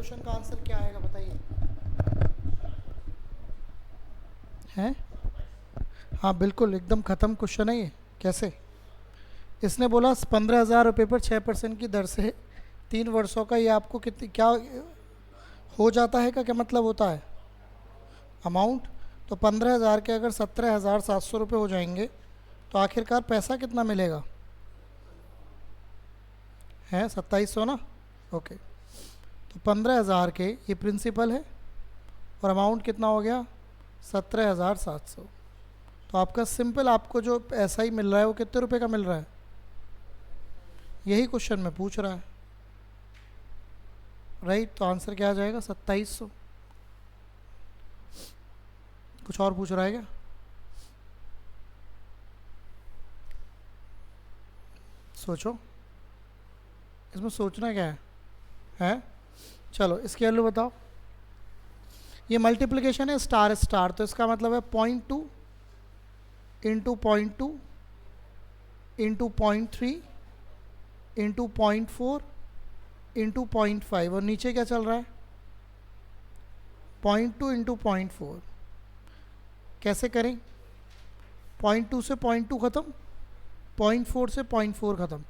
Question का answer क्या आएगा बताइए? हैं? हाँ बिल्कुल, एकदम ख़त्म क्वेश्चन है ये। कैसे? इसने बोला 15,000 रुपये पर 6% की दर से 3 वर्षों का, ये आपको कितनी क्या हो जाता है का क्या मतलब होता है अमाउंट? तो 15,000 के अगर 17,700 रुपये हो जाएंगे तो आखिरकार पैसा कितना मिलेगा? है 2700 ना? ओके, तो 15,000 के ये प्रिंसिपल है और अमाउंट कितना हो गया? 17,700। तो आपका सिंपल, आपको जो ऐसा ही मिल रहा है वो कितने रुपए का मिल रहा है? यही क्वेश्चन में पूछ रहा है, राइट? तो आंसर क्या आ जाएगा? 2700। कुछ और पूछ रहा है क्या? सोचो, इसमें सोचना क्या है? हैं? चलो इसकी वैल्यू बताओ। ये मल्टीप्लिकेशन है स्टार स्टार, तो इसका मतलब है 0.2 इंटू 0.2 इंटू 0.3 इंटू 0.4 इंटू 0.5, और नीचे क्या चल रहा है? 0.2 इंटू 0.4। कैसे करें? 0.2 से 0.2 ख़त्म, 0.4 से 0.4 ख़त्म।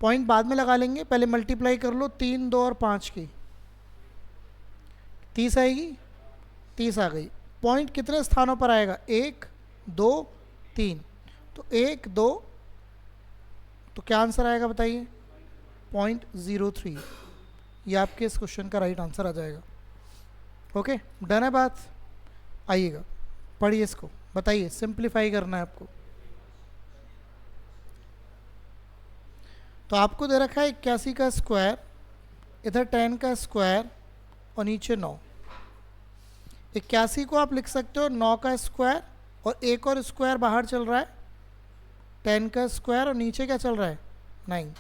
पॉइंट बाद में लगा लेंगे, पहले मल्टीप्लाई कर लो 3, 2 और 5 की, 30 आएगी। 30 आ गई। पॉइंट कितने स्थानों पर आएगा? 1, 2, 3। तो 1, 2, तो क्या आंसर आएगा बताइए? 0.03। ये आपके इस क्वेश्चन का राइट आंसर आ जाएगा। ओके, डन है बात? आइएगा, पढ़िए इसको, बताइए, सिंप्लीफाई करना है आपको। तो आपको दे रखा है 81 का स्क्वायर, इधर 10 का स्क्वायर और नीचे 9। 81 को आप लिख सकते हो 9 का स्क्वायर, और एक और स्क्वायर बाहर चल रहा है 10 का स्क्वायर, और नीचे क्या चल रहा है? 9।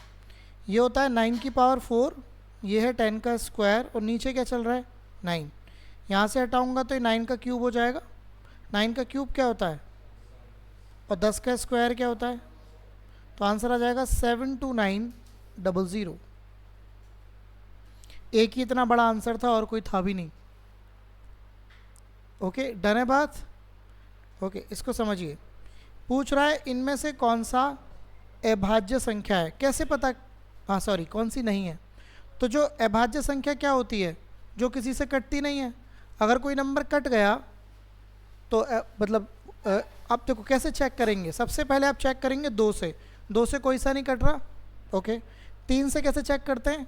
ये होता है 9 की पावर 4, ये है 10 का स्क्वायर, और नीचे क्या चल रहा है? 9। यहाँ से हटाऊंगा तो ये 9 का क्यूब हो जाएगा। 9 का क्यूब क्या होता है? और 10 का स्क्वायर क्या होता है? तो आंसर आ जाएगा 72900। एक ही इतना बड़ा आंसर था और कोई था भी नहीं। ओके, डन है बात? ओके, इसको समझिए। पूछ रहा है इनमें से कौन सा अभाज्य संख्या है। कैसे पता? हाँ सॉरी, कौन सी नहीं है। तो जो अभाज्य संख्या क्या होती है? जो किसी से कटती नहीं है। अगर कोई नंबर कट गया तो मतलब आप देखो कैसे चेक करेंगे। सबसे पहले आप चेक करेंगे 2 से, 2 से कोई सा नहीं कट रहा। ओके, 3 से कैसे चेक करते हैं?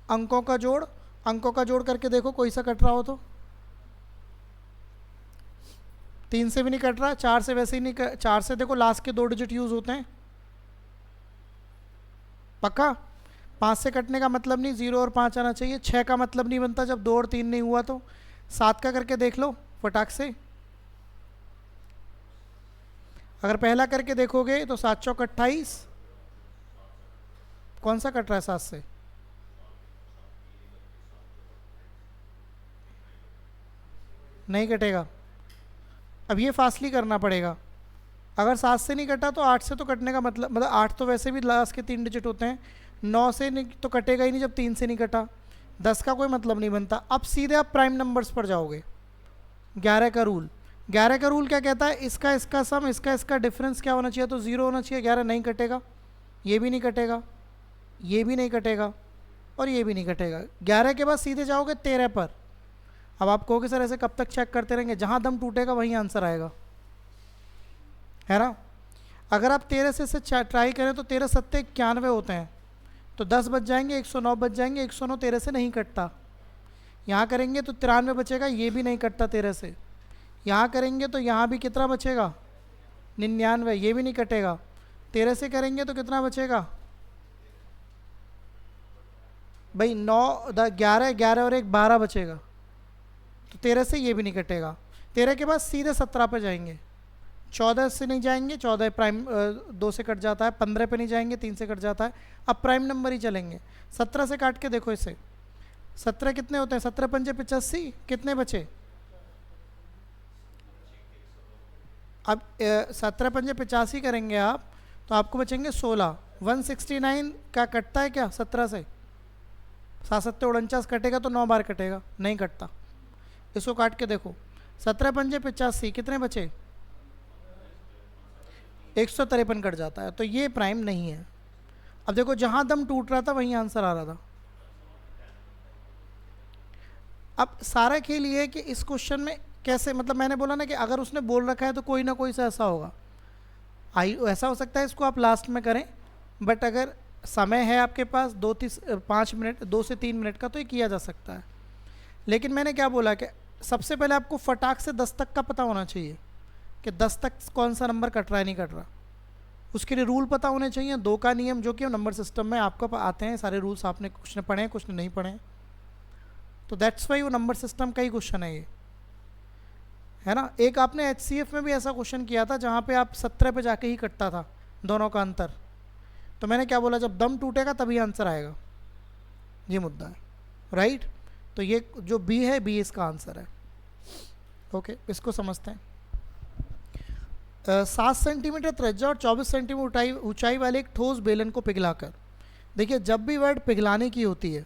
अंकों का जोड़, अंकों का जोड़ करके देखो कोई सा कट रहा हो तो। 3 से भी नहीं कट रहा, 4 से वैसे ही नहीं 4 से देखो लास्ट के 2 डिजिट यूज होते हैं, पक्का। 5 से कटने का मतलब नहीं 0 और 5 आना चाहिए। 6 का मतलब नहीं बनता जब 2 और 3 नहीं हुआ तो। 7 का करके देख लो फटाक से। अगर पहला करके देखोगे तो 7 चौक 28, कौन सा कट रहा है 7 से? नहीं कटेगा। अब ये फासली करना पड़ेगा। अगर 7 से नहीं कटा तो 8 से तो कटने का मतलब 8 तो वैसे भी लास्ट के 3 डिजिट होते हैं। 9 से नहीं तो कटेगा ही नहीं जब 3 से नहीं कटा। 10 का कोई मतलब नहीं बनता। अब सीधे आप प्राइम नंबर्स पर जाओगे। 11 का रूल, 11 का रूल क्या कहता है? इसका इसका सम, इसका इसका डिफरेंस क्या होना चाहिए? तो 0 होना चाहिए। 11 नहीं कटेगा, ये भी नहीं कटेगा, ये भी नहीं कटेगा, और ये भी नहीं कटेगा। 11 के बाद सीधे जाओगे 13 पर। अब आप कहोगे सर ऐसे कब तक चेक करते रहेंगे? जहाँ दम टूटेगा वहीं आंसर आएगा, है ना? अगर आप 13 से ट्राई करें तो 13 सत्ते 91 होते हैं, तो 10 बच जाएंगे, 109 बच जाएंगे। 109 13 से नहीं कटता। यहाँ करेंगे तो 93 बचेगा, ये भी नहीं कटता 13 से। यहाँ करेंगे तो यहाँ भी कितना बचेगा? 99, ये भी नहीं कटेगा। 13 से करेंगे तो कितना बचेगा भाई? 9, 11, 11 और 1 12 बचेगा। तो 13 से ये भी नहीं कटेगा। 13 के बाद सीधे 17 पे जाएंगे। 14 से नहीं जाएंगे, 14 प्राइम 2 से कट जाता है। 15 पे नहीं जाएंगे, 3 से कट जाता है। अब प्राइम नंबर ही चलेंगे। 17 से काट के देखो इसे। 17 कितने होते हैं? 17 पंजे 85, कितने बचे? अब 17 पंजे 85 करेंगे आप तो आपको बचेंगे 16। 169 का कटता है क्या 17 से? 7 7 49 कटेगा तो 9 बार कटेगा, नहीं कटता। इसको काट के देखो, 17 पंजे 85, कितने बचे? 153 कट जाता है, तो ये प्राइम नहीं है। अब देखो जहां दम टूट रहा था वहीं आंसर आ रहा था। अब सारा खेल ये है कि इस क्वेश्चन में कैसे, मतलब मैंने बोला ना कि अगर उसने बोल रखा है तो कोई ना कोई सा ऐसा होगा। ऐसा हो सकता है इसको आप लास्ट में करें, बट अगर समय है आपके पास 5 मिनट 2 से 3 मिनट का तो ये किया जा सकता है। लेकिन मैंने क्या बोला कि सबसे पहले आपको फटाक से 10 तक का पता होना चाहिए कि 10 तक कौन सा नंबर कट रहा है नहीं कट रहा। उसके लिए रूल पता होने चाहिए, 2 का नियम, जो कि नंबर सिस्टम में आपको आते हैं सारे रूल्स, आपने कुछ ने पढ़े हैं कुछ ने नहीं पढ़े हैं। तो दैट्स वाई वो नंबर सिस्टम का ही क्वेश्चन है ये, है ना। एक आपने HCF में भी ऐसा क्वेश्चन किया था जहाँ पे आप 17 पे जाके ही कटता था दोनों का अंतर। तो मैंने क्या बोला, जब दम टूटेगा तभी आंसर आएगा, ये मुद्दा है, राइट। तो ये जो बी है, बी इसका आंसर है। ओके, इसको समझते हैं। 7 सेंटीमीटर त्रिज्या और 24 सेंटीमीटर ऊंचाई वाले एक ठोस बेलन को पिघलाकर, देखिए जब भी वर्ड पिघलाने की होती है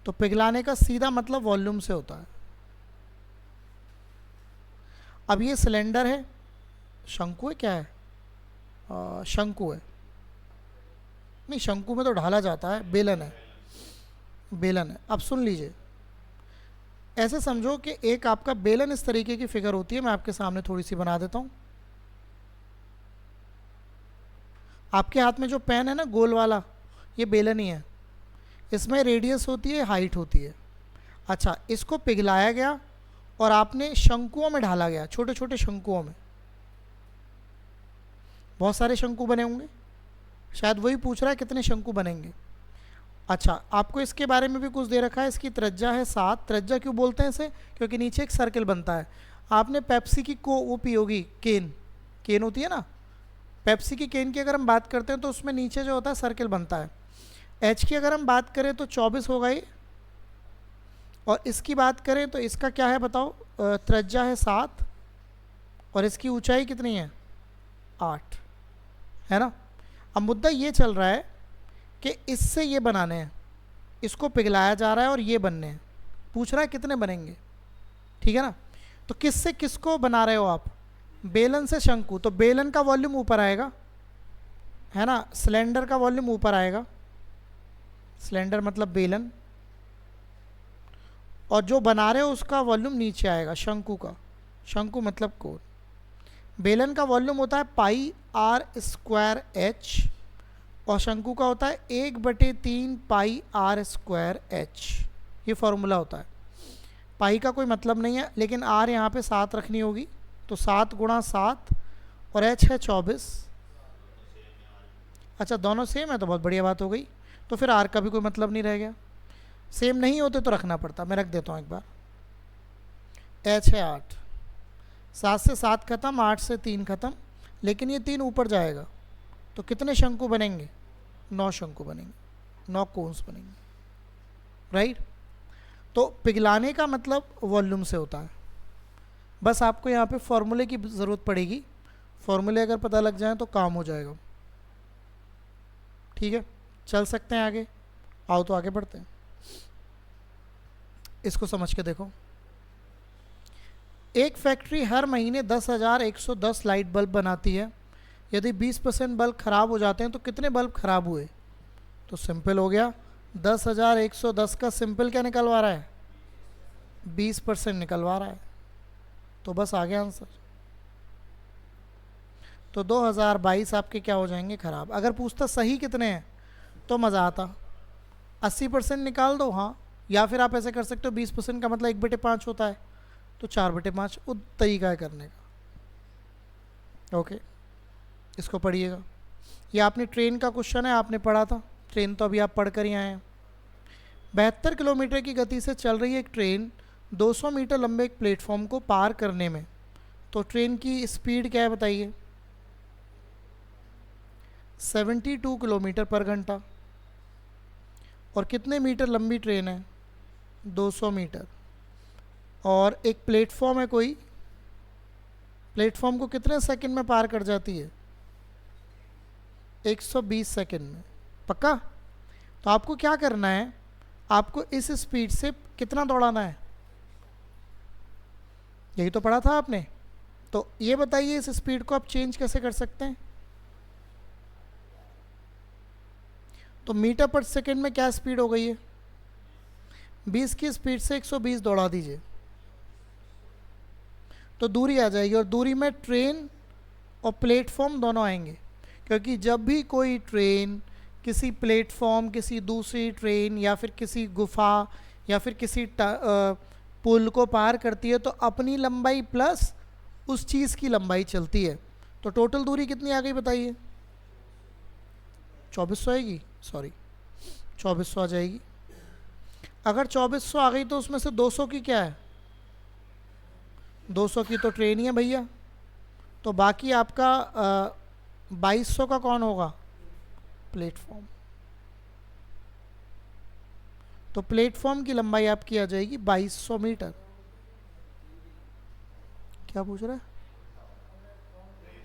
तो पिघलाने का सीधा मतलब वॉल्यूम से होता है। अब ये सिलेंडर है, शंकु है, क्या है, शंकु है, नहीं शंकु में तो ढाला जाता है, बेलन है, बेलन है। अब सुन लीजिए, ऐसे समझो कि एक आपका बेलन इस तरीके की फिगर होती है, मैं आपके सामने थोड़ी सी बना देता हूं। आपके हाथ में जो पेन है ना गोल वाला, ये बेलन ही है, इसमें रेडियस होती है, हाइट होती है। अच्छा, इसको पिघलाया गया और आपने शंकुओं में ढाला गया, छोटे छोटे शंकुओं में। बहुत सारे शंकु बने होंगे, शायद वही पूछ रहा है कितने शंकु बनेंगे। अच्छा, आपको इसके बारे में भी कुछ दे रखा है, इसकी त्रिज्या है 7। त्रिज्या क्यों बोलते हैं इसे, क्योंकि नीचे एक सर्कल बनता है। आपने पेप्सी की वो पी होगी, केन, केन होती है ना, पेप्सी की केन की अगर हम बात करते हैं तो उसमें नीचे जो होता है सर्कल बनता है। एच की अगर हम बात करें तो 24 होगा ये, और इसकी बात करें तो इसका क्या है बताओ, त्रिज्या है 7 और इसकी ऊंचाई कितनी है, 8, है ना। अब मुद्दा ये चल रहा है कि इससे ये बनाने हैं, इसको पिघलाया जा रहा है और ये बनने हैं, पूछ रहा है कितने बनेंगे, ठीक है ना। तो किससे किसको बना रहे हो आप, बेलन से शंकु, तो बेलन का वॉल्यूम ऊपर आएगा, है ना, सिलेंडर का वॉल्यूम ऊपर आएगा, सिलेंडर मतलब बेलन, और जो बना रहे हो उसका वॉल्यूम नीचे आएगा, शंकु का, शंकु मतलब कोण। बेलन का वॉल्यूम होता है पाई आर स्क्वायर एच और शंकु का होता है 1/3 पाई आर स्क्वायर एच। ये फॉर्मूला होता है। पाई का कोई मतलब नहीं है, लेकिन आर यहाँ पे 7 रखनी होगी, तो 7 × 7 और एच है 24। अच्छा, दोनों सेम है तो बहुत बढ़िया बात हो गई, तो फिर आर का भी कोई मतलब नहीं रह गया। सेम नहीं होते तो रखना पड़ता, मैं रख देता हूँ एक बार। एच है 8, 7 से 7 खत्म, 8 से 3 खत्म, लेकिन ये 3 ऊपर जाएगा, तो कितने शंकु बनेंगे, 9 शंकु बनेंगे, 9 कोन्स बनेंगे, राइट। तो पिघलाने का मतलब वॉल्यूम से होता है। बस आपको यहाँ पे फॉर्मूले की ज़रूरत पड़ेगी, फॉर्मूले अगर पता लग जाए तो काम हो जाएगा, ठीक है। चल सकते हैं आगे, आओ तो आगे बढ़ते हैं। इसको समझ के देखो, एक फैक्ट्री हर महीने 10,110 लाइट बल्ब बनाती है। यदि 20% बल्ब खराब हो जाते हैं तो कितने बल्ब खराब हुए, तो सिंपल हो गया, 10,110 का सिंपल क्या निकलवा रहा है, 20% निकलवा रहा है, तो बस आ गया आंसर। तो 2022 आपके क्या हो जाएंगे, खराब। अगर पूछता सही कितने हैं तो मज़ा आता, 80% निकाल दो, हाँ, या फिर आप ऐसे कर सकते हो 20% का मतलब 1/5 होता है, तो 4/5 वो तरीका है करने का। ओके, इसको पढ़िएगा। ये आपने ट्रेन का क्वेश्चन है, आपने पढ़ा था, ट्रेन तो अभी आप पढ़ कर ही आए हैं। 72 किलोमीटर की गति से चल रही एक ट्रेन 200 मीटर लंबे एक प्लेटफॉर्म को पार करने में, तो ट्रेन की स्पीड क्या है बताइए, 72 किलोमीटर पर घंटा। और कितने मीटर लंबी ट्रेन है, 200 मीटर। और एक प्लेटफॉर्म है कोई, प्लेटफॉर्म को कितने सेकंड में पार कर जाती है, 120 सेकंड में, पक्का? तो आपको क्या करना है, आपको इस स्पीड से कितना दौड़ाना है, यही तो पढ़ा था आपने। तो ये बताइए इस स्पीड को आप चेंज कैसे कर सकते हैं? तो मीटर पर सेकंड में क्या स्पीड हो गई है, 20 की स्पीड से 120 दौड़ा दीजिए, तो दूरी आ जाएगी। और दूरी में ट्रेन और प्लेटफॉर्म दोनों आएंगे, क्योंकि जब भी कोई ट्रेन किसी प्लेटफॉर्म, किसी दूसरी ट्रेन या फिर किसी गुफा या फिर किसी पुल को पार करती है तो अपनी लंबाई प्लस उस चीज़ की लंबाई चलती है। तो टोटल दूरी कितनी आ गई बताइए? 2400 आएगी, सॉरी 2400 आ जाएगी। अगर 2400 आ गई तो उसमें से 200 की क्या है, 200 की तो ट्रेन ही है भैया, तो बाकी आपका 2200 का कौन होगा, प्लेटफॉर्म। तो प्लेटफॉर्म की लंबाई आपकी आ जाएगी 2200 मीटर। क्या पूछ रहा है?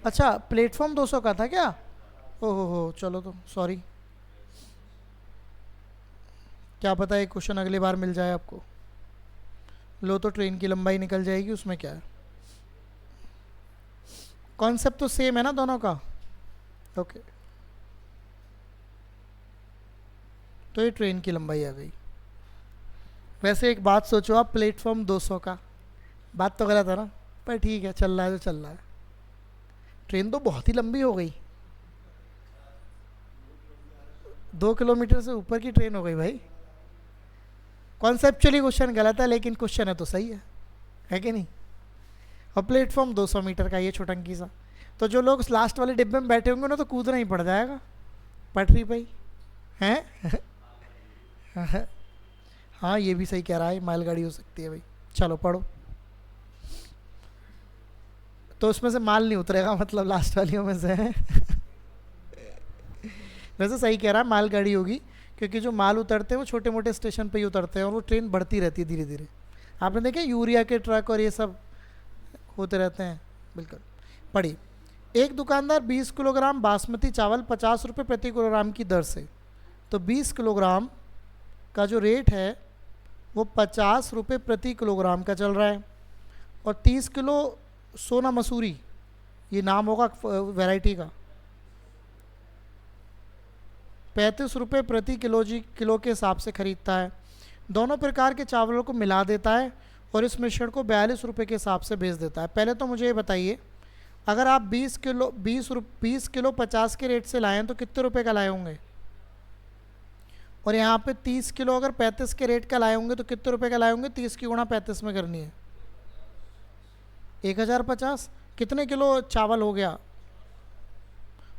अच्छा, प्लेटफॉर्म 200 का था क्या? ओहो हो, चलो तो सॉरी, क्या पता है क्वेश्चन अगली बार मिल जाए आपको। लो तो ट्रेन की लंबाई निकल जाएगी, उसमें क्या है, कॉन्सेप्ट तो सेम है ना दोनों का। ओके, तो ये ट्रेन की लंबाई आ गई। वैसे एक बात सोचो आप, प्लेटफॉर्म 200 का, बात तो गलत है ना, पर ठीक है, चल रहा है तो चल रहा है। ट्रेन तो बहुत ही लंबी हो गई, 2 किलोमीटर से ऊपर की ट्रेन हो गई भाई। कॉन्सेप्चुअली क्वेश्चन गलत है, लेकिन क्वेश्चन है तो सही है कि नहीं? और प्लेटफॉर्म 200 मीटर का, ये छोटंकी सा, तो जो लोग लास्ट वाले डिब्बे में बैठे होंगे ना तो कूदना ही पड़ जाएगा पटरी पे ही, हैं? हाँ, ये भी सही कह रहा है, मालगाड़ी हो सकती है भाई। चलो पढ़ो। तो उसमें से माल नहीं उतरेगा, मतलब लास्ट वालियों में से। वैसे सही कह रहा है, मालगाड़ी होगी, क्योंकि जो माल उतरते हैं वो छोटे मोटे स्टेशन पे ही उतरते हैं और वो ट्रेन बढ़ती रहती है धीरे धीरे। आपने देखा यूरिया के ट्रक और ये सब होते रहते हैं। बिल्कुल पढ़िए। एक दुकानदार 20 किलोग्राम बासमती चावल 50 रुपये प्रति किलोग्राम की दर से, तो 20 किलोग्राम का जो रेट है वो 50 रुपये प्रति किलोग्राम का चल रहा है। और 30 किलो सोना मसूरी, ये नाम होगा वैरायटी का, 35 रुपये प्रति किलो के हिसाब से ख़रीदता है। दोनों प्रकार के चावलों को मिला देता है और इस मिश्रण को 42 रुपये के हिसाब से बेच देता है। पहले तो मुझे ये बताइए, अगर आप 20 किलो 50 के रेट से लाएँ तो कितने रुपए का लाए होंगे? और यहाँ पे 30 किलो अगर 35 के रेट का लाए होंगे तो कितने रुपए का लाए होंगे? 30 की गुणा 35 में करनी है, 1050। कितने किलो चावल हो गया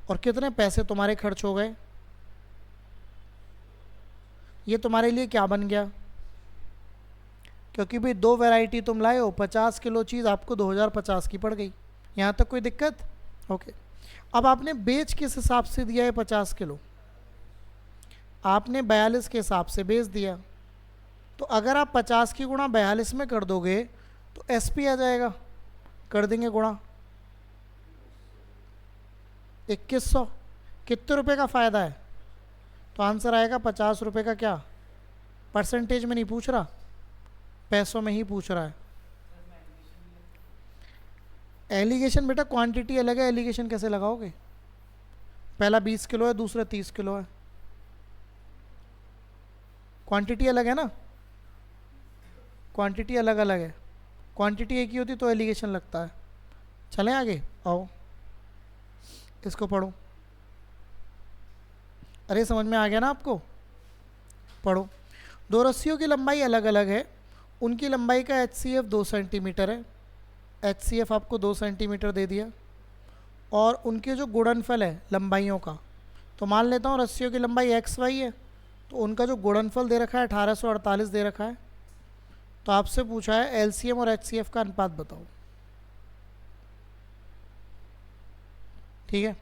और कितने पैसे तुम्हारे खर्च हो गए? ये तुम्हारे लिए क्या बन गया? क्योंकि भाई 2 वैरायटी तुम लाए हो, 50 किलो चीज़ आपको 2050 की पड़ गई। यहाँ तक कोई दिक्कत? ओके। अब आपने बेच किस हिसाब से दिया है 50 किलो? आपने 42 के हिसाब से बेच दिया। तो अगर आप 50 की गुणा 42 में कर दोगे तो एसपी आ जाएगा, कर देंगे गुणा 2100। कितने रुपए का फ़ायदा है? तो आंसर आएगा 50 रुपये का। क्या परसेंटेज में नहीं पूछ रहा, पैसों में ही पूछ रहा है। एलिगेशन बेटा क्वांटिटी अलग है, एलिगेशन कैसे लगाओगे? पहला 20 किलो है, दूसरा 30 किलो है, क्वांटिटी अलग है ना, क्वांटिटी अलग अलग है। क्वांटिटी एक ही होती तो एलिगेशन लगता है। चलें आगे, आओ इसको पढ़ो। अरे समझ में आ गया ना आपको? पढ़ो। 2 रस्सियों की लंबाई अलग अलग है, उनकी लंबाई का HCF 2 सेंटीमीटर है। HCF आपको 2 सेंटीमीटर दे दिया, और उनके जो गुणनफल है लंबाइयों का, तो मान लेता हूँ रस्सियों की लंबाई XY है, तो उनका जो गुणनफल दे रखा है 1848 दे रखा है। तो आपसे पूछा है LCM और HCF का अनुपात बताओ। ठीक है,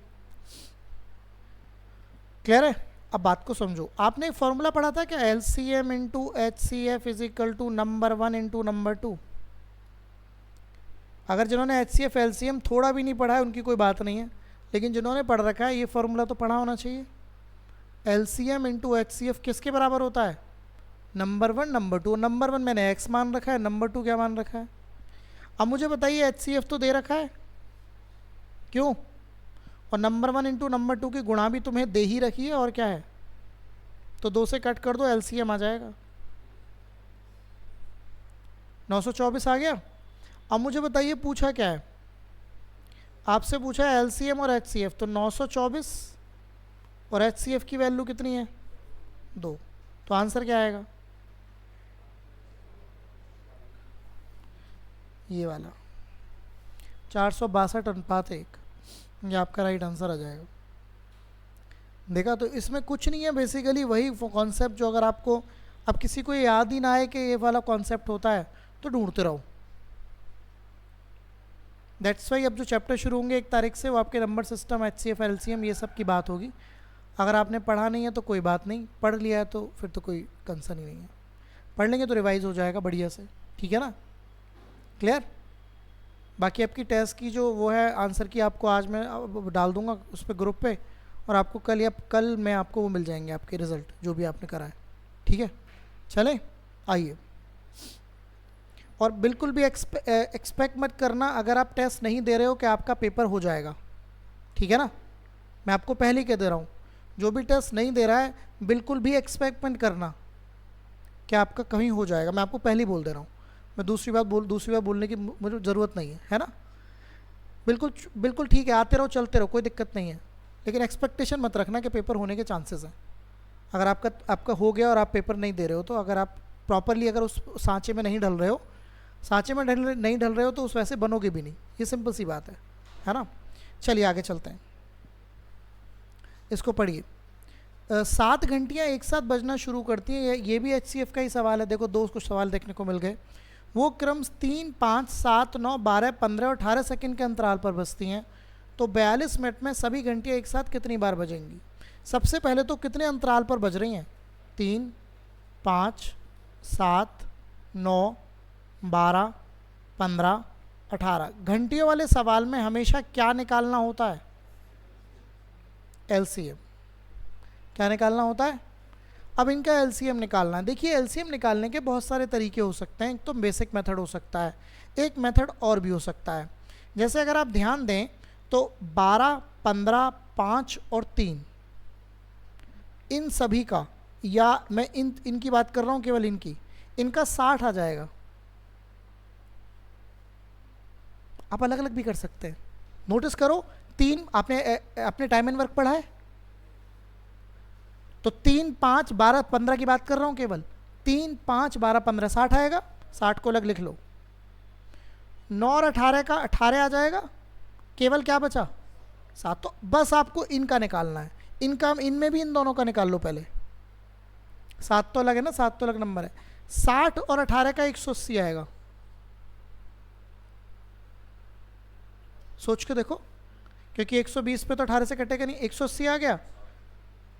क्लियर है? अब बात को समझो। आपने एक फॉर्मूला पढ़ा था क्या, LCM into HCF is equal to number 1 into number 2। अगर जिन्होंने HCF LCM थोड़ा भी नहीं पढ़ा है उनकी कोई बात नहीं है, लेकिन जिन्होंने पढ़ रखा है ये फॉर्मूला तो पढ़ा होना चाहिए। LCM इंटू HCF किसके बराबर होता है? Number 1 number 2। नंबर 1 मैंने x मान रखा है, नंबर 2 क्या मान रखा है? अब मुझे बताइए HCF तो दे रखा है, क्यों? और नंबर 1 इंटू नंबर 2 की गुणा भी तुम्हें दे ही रखी है, और क्या है? तो 2 से कट कर दो, LCM आ जाएगा। 924 आ गया। अब मुझे बताइए पूछा क्या है? आपसे पूछा है LCM और HCF, तो 924 और HCF की वैल्यू कितनी है? 2। तो आंसर क्या आएगा? ये वाला 462:1। ये आपका राइट आंसर आ जाएगा। देखा, तो इसमें कुछ नहीं है, बेसिकली वही कॉन्सेप्ट जो अगर आपको अब किसी को याद ही ना आए कि ये वाला कॉन्सेप्ट होता है तो ढूंढते रहो। दैट्स वाई अब जो चैप्टर शुरू होंगे 1 तारीख से वो आपके नंबर सिस्टम, HCF, LCM ये सब की बात होगी। अगर आपने पढ़ा नहीं है तो कोई बात नहीं, पढ़ लिया है तो फिर तो कोई कंसर्न ही नहीं है। पढ़ लेंगे तो रिवाइज हो जाएगा बढ़िया से, ठीक है ना? क्लियर? बाकी आपकी टेस्ट की जो वो है आंसर की आपको आज मैं डाल दूंगा उस पर ग्रुप पे, और आपको कल मैं आपको वो मिल जाएंगे आपके रिज़ल्ट जो भी आपने करा है, ठीक है? चलें, आइए। और बिल्कुल भी एक्सपेक्ट मत करना अगर आप टेस्ट नहीं दे रहे हो कि आपका पेपर हो जाएगा, ठीक है ना? मैं आपको पहले ही कह दे रहा हूँ, जो भी टेस्ट नहीं दे रहा है बिल्कुल भी एक्सपेक्ट मत करना कि आपका कहीं हो जाएगा। मैं आपको पहले ही बोल दे रहा हूँ, मैं दूसरी बार बोलने की मुझे ज़रूरत नहीं है ना? बिल्कुल ठीक है, आते रहो चलते रहो, कोई दिक्कत नहीं है, लेकिन एक्सपेक्टेशन मत रखना कि पेपर होने के चांसेस हैं। अगर आपका हो गया और आप पेपर नहीं दे रहे हो, तो अगर आप प्रॉपरली अगर उस सांचे में नहीं ढल रहे हो, नहीं ढल रहे हो तो उस वैसे बनोगे भी नहीं। ये सिंपल सी बात है ना? चलिए आगे चलते हैं, इसको पढ़िए। 7 घंटियाँ एक साथ बजना शुरू करती हैं, ये भी HCF का ही सवाल है। देखो 2 कुछ सवाल देखने को मिल गए। वो क्रम 3, 5, 7, 9, 12, 15 और 18 सेकंड के अंतराल पर बजती हैं, तो 42 मिनट में सभी घंटियाँ एक साथ कितनी बार बजेंगी? सबसे पहले तो कितने अंतराल पर बज रही हैं? 3, 5, 7, 9, 12, 15, 18। घंटियों वाले सवाल में हमेशा क्या निकालना होता है? LCM। क्या निकालना होता है? अब इनका LCM निकालना है। देखिए LCM निकालने के बहुत सारे तरीके हो सकते हैं। एक तो बेसिक मेथड हो सकता है, एक मेथड और भी हो सकता है। जैसे अगर आप ध्यान दें तो 12, 15, 5 और 3 इन सभी का, या मैं इनकी बात कर रहा हूँ, केवल इनका 60 आ जाएगा। आप अलग अलग भी कर सकते हैं। नोटिस करो, 3 आपने टाइम एंड वर्क पढ़ा है, तो 3, 5, 12, 15 की बात कर रहा हूं केवल। 3, 5, 12, 15, 60 आएगा। 60 को अलग लिख लो। 9 और 18 का 18 आ जाएगा। केवल क्या बचा? 7। तो बस आपको इनका निकालना है। इनमें भी इन दोनों का निकाल लो पहले। 7 तो अलग है ना, 7 तो अलग नंबर है। 60 और 18 का 180 आएगा। सोच के देखो, क्योंकि 120 पे तो 18 से कटेगा नहीं, 180 आ गया।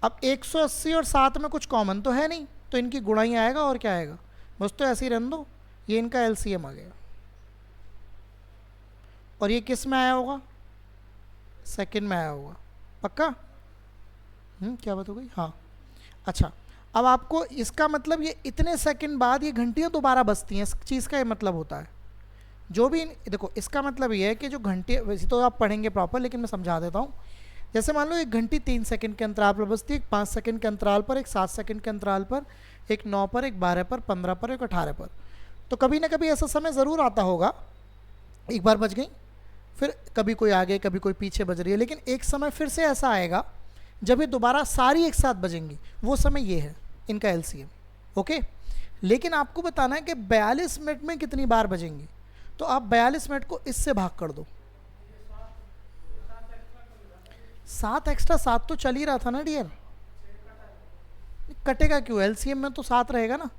अब 180 और 7 में कुछ कॉमन तो है नहीं, तो इनकी गुणा ही आएगा, और क्या आएगा? बस तो ऐसे ही रहने दो। ये इनका LCM आ गया। और ये किस में आया होगा? सेकंड में आया होगा। पक्का? क्या बात हो गई? हाँ, अच्छा। अब आपको इसका मतलब ये इतने सेकंड बाद ये घंटियाँ दोबारा बजती हैं, इस चीज़ का ये मतलब होता है। जो भी देखो, इसका मतलब ये है कि जो घंटे, वैसे तो आप पढ़ेंगे प्रॉपर, लेकिन मैं समझा देता हूँ। जैसे मान लो एक घंटी 3 सेकंड के अंतराल पर बजती है, एक 5 सेकंड के अंतराल पर, एक 7 सेकंड के अंतराल पर, एक 9 पर, एक 12 पर, 15 पर, एक 18 पर। तो कभी ना कभी ऐसा समय ज़रूर आता होगा, एक बार बज गई, फिर कभी कोई आगे कभी कोई पीछे बज रही है, लेकिन एक समय फिर से ऐसा आएगा जब ये दोबारा सारी एक साथ बजेंगी। वो समय ये है इनका LCM। ओके, लेकिन आपको बताना है कि 42 मिनट में कितनी बार बजेंगी। तो आप 42 मिनट को इससे भाग कर दो। 7 एक्स्ट्रा, 7 तो चल ही रहा था ना डियर। कटेगा क्यों? LCM में तो 7 रहेगा ना।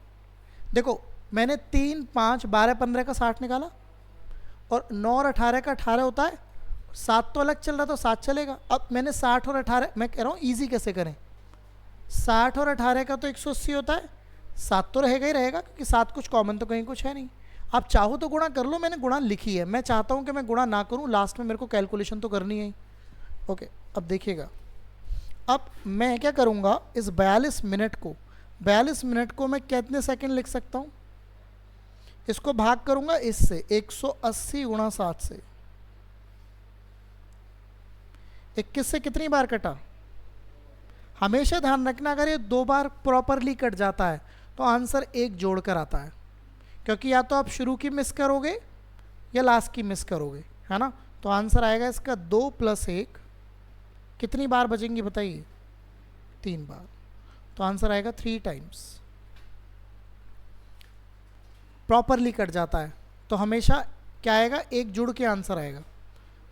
देखो मैंने 3, 5, 12, 15 का 60 निकाला, और 9 और 18 का 18 होता है। 7 तो अलग चल रहा था, 7 चलेगा। अब मैंने 60 और 18, मैं कह रहा हूँ ईजी कैसे करें। 60 और 18 का तो 180 होता है। 7 तो रहेगा ही रहेगा, क्योंकि 7 कुछ कॉमन तो कहीं कुछ है नहीं। आप चाहो तो गुणा कर लो, मैंने गुणा लिखी है। मैं चाहता हूँ कि मैं गुणा ना करूँ, लास्ट में मेरे को कैलकुलेशन तो करनी है, ओके, अब देखिएगा, अब मैं क्या करूँगा, इस 42 मिनट को मैं कितने सेकंड लिख सकता हूँ, इसको भाग करूँगा इससे 180 गुणा 7 से। 21 से कितनी बार कटा, हमेशा ध्यान रखना अगर ये 2 बार प्रॉपरली कट जाता है तो आंसर 1 जोड़कर आता है, क्योंकि या तो आप शुरू की मिस करोगे या लास्ट की मिस करोगे, है ना। तो आंसर आएगा इसका 2 + 1, कितनी बार बचेंगी बताइए, 3 बार। तो आंसर आएगा 3 टाइम्स। प्रॉपरली कट जाता है तो हमेशा क्या आएगा, 1 जुड़ के आंसर आएगा।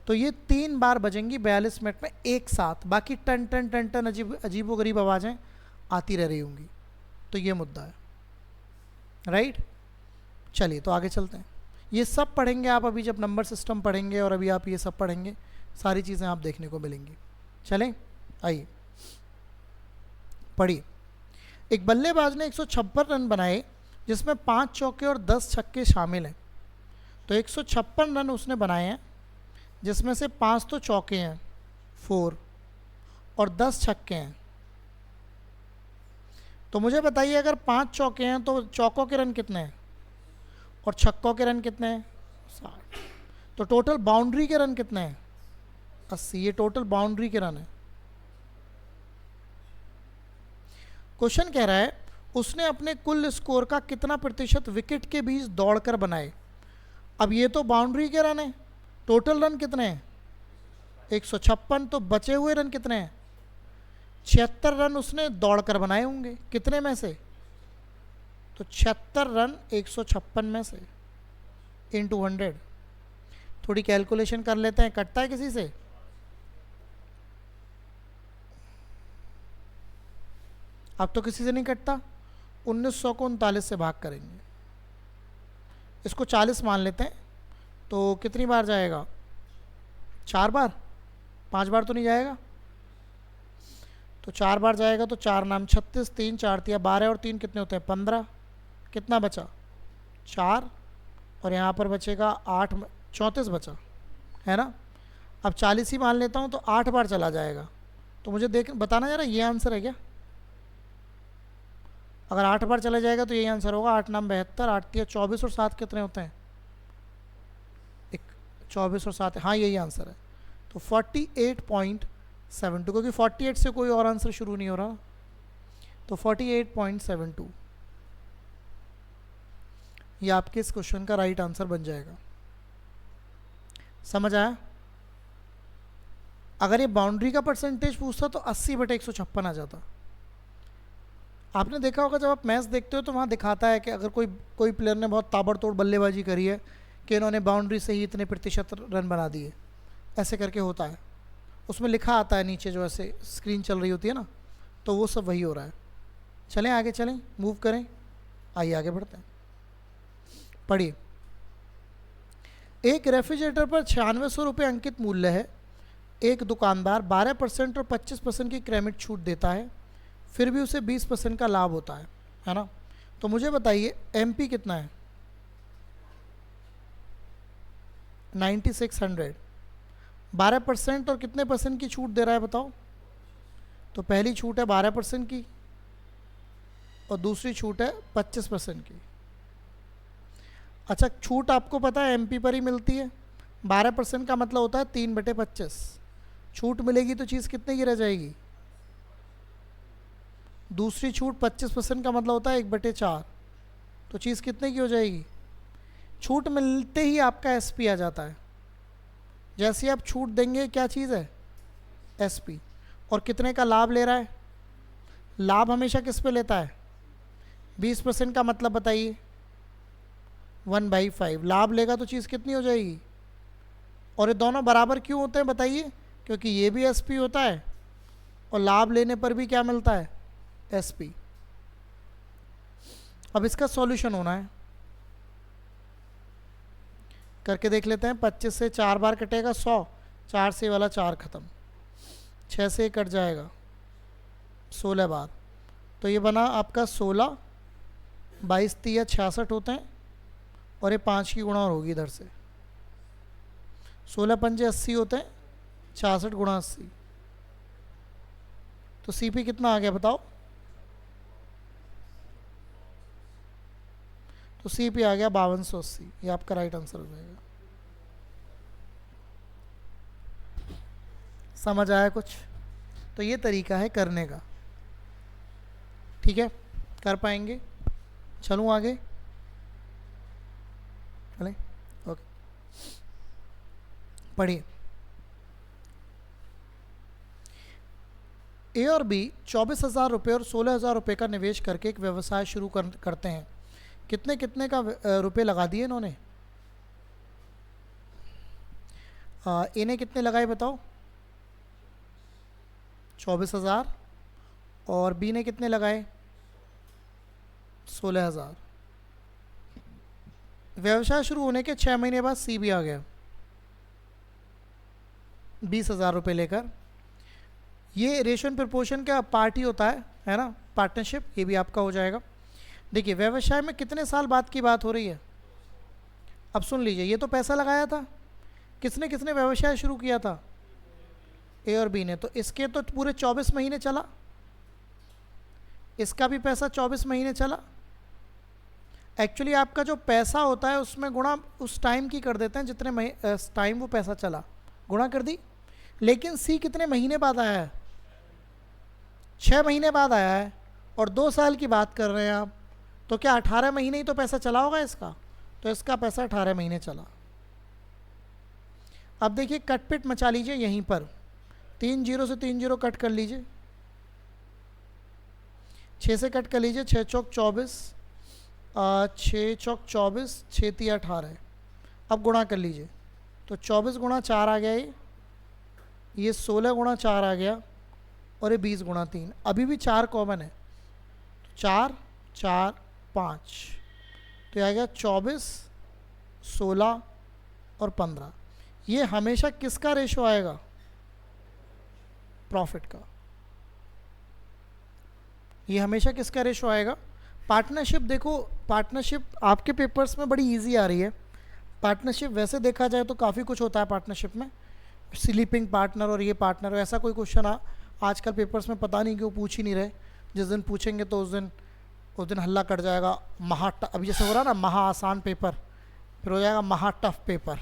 तो ये 3 बार बजेंगी 42 मिनट में एक साथ, बाकी टन टन टन टन अजीबो गरीब आवाज़ें आती रह रही होंगी। तो ये मुद्दा है, राइट। चलिए तो आगे चलते हैं, ये सब पढ़ेंगे आप अभी जब नंबर सिस्टम पढ़ेंगे, और अभी आप ये सब पढ़ेंगे, सारी चीज़ें आप देखने को मिलेंगी। चलें, आइए पढ़िए। एक बल्लेबाज ने 156 रन बनाए जिसमें 5 चौके और 10 छक्के शामिल हैं। तो 156 रन उसने बनाए हैं जिसमें से 5 तो चौके हैं 4 और 10 छक्के हैं। तो मुझे बताइए अगर 5 चौके हैं तो चौकों के रन कितने हैं और छक्कों के रन कितने हैं, 60। तो टोटल बाउंड्री के रन कितने हैं, 80। ये टोटल बाउंड्री के रन है। क्वेश्चन कह रहा है उसने अपने कुल स्कोर का कितना प्रतिशत विकेट के बीच दौड़कर बनाए। अब ये तो बाउंड्री के रन है, टोटल रन कितने हैं 156, तो बचे हुए रन कितने हैं 76 रन उसने दौड़कर बनाए होंगे, कितने में से, तो 76 रन 156 में से इंटू 100। थोड़ी कैलकुलेशन कर लेते हैं, कटता है किसी से, अब तो किसी से नहीं कटता। 1900 को 39 से भाग करेंगे, इसको 40 मान लेते हैं, तो कितनी बार जाएगा, 4 बार, 5 बार तो नहीं जाएगा, तो 4 बार जाएगा। तो 4 नाम 36, 3 4 तिया 12 और 3 कितने होते हैं 15, कितना बचा 4, और यहाँ पर बचेगा 8, 34 बचा, है ना। अब 40 ही मान लेता हूँ तो 8 बार चला जाएगा। तो मुझे देख बताना जरा ये आंसर है क्या, अगर 8 बार चला जाएगा तो यही आंसर होगा। 8 नाम 72, 8 तिया 24 और 7 कितने होते हैं 24 और 7, हाँ यही आंसर है। तो 48.72, क्योंकि 48 से कोई और आंसर शुरू नहीं हो रहा, तो 48.72 ये आपके इस क्वेश्चन का राइट आंसर बन जाएगा। समझ आया। अगर ये बाउंड्री का परसेंटेज पूछता तो 80/156 आ जाता। आपने देखा होगा जब आप मैच देखते हो तो वहाँ दिखाता है कि अगर कोई प्लेयर ने बहुत ताबड़तोड़ बल्लेबाजी करी है कि इन्होंने बाउंड्री से ही इतने प्रतिशत रन बना दिए, ऐसे करके होता है, उसमें लिखा आता है नीचे, जो ऐसे स्क्रीन चल रही होती है ना, तो वो सब वही हो रहा है। चलें आगे, चलें मूव करें, आइए आगे बढ़ते हैं, पढ़िए। एक रेफ्रिजरेटर पर 9600 रुपये अंकित मूल्य है। एक दुकानदार 12% और 25% की क्रेडिट छूट देता है, फिर भी उसे 20% का लाभ होता है ना। तो मुझे बताइए एमपी कितना है 9600, 12% और कितने परसेंट की छूट दे रहा है बताओ। तो पहली छूट है 12% की और दूसरी छूट है 25% की। अच्छा, छूट आपको पता है एमपी पर ही मिलती है, 12% का मतलब होता है 3/25। छूट मिलेगी तो चीज़ कितने की रह जाएगी, दूसरी छूट 25% का मतलब होता है 1/4, तो चीज़ कितने की हो जाएगी। छूट मिलते ही आपका एसपी आ जाता है, जैसे आप छूट देंगे क्या चीज़ है एसपी। और कितने का लाभ ले रहा है, लाभ हमेशा किस पे लेता है 20% का मतलब बताइए 1/5 लाभ लेगा तो चीज़ कितनी हो जाएगी। और ये दोनों बराबर क्यों होते हैं बताइए, क्योंकि ये भी एसपी होता है और लाभ लेने पर भी क्या मिलता है एसपी। अब इसका सॉल्यूशन होना है, करके देख लेते हैं। 25 से 4 बार कटेगा 100, 4 से वाला 4 ख़त्म, 6 से कट जाएगा 16 बार, तो ये बना आपका 16, 22 तिया 66 होते हैं, और ये 5 की गुणा और होगी इधर से, 16 पंजे 80 होते हैं, 66 गुणा 80, तो सीपी कितना आ गया बताओ? तो सीपी आ गया 5280, ये आपका राइट आंसर हो जाएगा। समझ आया कुछ? तो ये तरीका है करने का, ठीक है, कर पाएंगे? चलूँ आगे? चलें, ओके, पढ़िए। ए और बी 24,000 रुपये और 16,000 रुपये का निवेश करके एक व्यवसाय शुरू करते हैं। कितने कितने का रुपए लगा दिए इन्होंने? ए ने कितने लगाए बताओ? 24,000, और बी ने कितने लगाए? 16,000। व्यवसाय शुरू होने के 6 महीने बाद सी भी आ गया 20,000 रुपये लेकर। ये रेशो एंड प्रपोर्शन का पार्ट ही होता है ना, पार्टनरशिप, ये भी आपका हो जाएगा। देखिए व्यवसाय में कितने साल बाद की बात हो रही है? अब सुन लीजिए, ये तो पैसा लगाया था, किसने किसने व्यवसाय शुरू किया था? ए और बी ने। तो इसके तो पूरे 24 महीने चला, इसका भी पैसा 24 महीने चला। एक्चुअली आपका जो पैसा होता है उसमें गुणा उस टाइम की कर देते हैं जितने टाइम वो पैसा चला, गुणा कर दी। लेकिन सी कितने महीने बाद आया है? 6 महीने बाद आया है, और 2 साल की बात कर रहे हैं आप, तो क्या 18 महीने ही तो पैसा चला होगा इसका? तो इसका पैसा 18 महीने चला। अब देखिए कटपिट मचा लीजिए यहीं पर, 3 जीरो से 3 जीरो कट कर लीजिए, 6 से कट कर लीजिए, 6 चौक 24, 6 चौक 24, 6 तिया 18। अब गुणा कर लीजिए, तो 24 गुणा 4 आ गया, ये 16 गुणा 4 आ गया, और ये 20 गुणा 3। अभी भी 4 कॉमन है, तो 4 4 5, तो ये आ गया 24, 16 और 15। ये हमेशा किसका रेशो आएगा? प्रॉफिट का। ये हमेशा किसका रेशो आएगा? पार्टनरशिप। देखो पार्टनरशिप आपके पेपर्स में बड़ी इजी आ रही है। पार्टनरशिप वैसे देखा जाए तो काफ़ी कुछ होता है पार्टनरशिप में, स्लीपिंग पार्टनर और ये पार्टनर, ऐसा कोई क्वेश्चन आजकल पेपर्स में पता नहीं क्यों पूछ ही नहीं रहे। जिस दिन पूछेंगे तो उस दिन हल्ला कट जाएगा। अभी जैसे हो रहा ना महा आसान पेपर, फिर हो जाएगा महा टफ पेपर,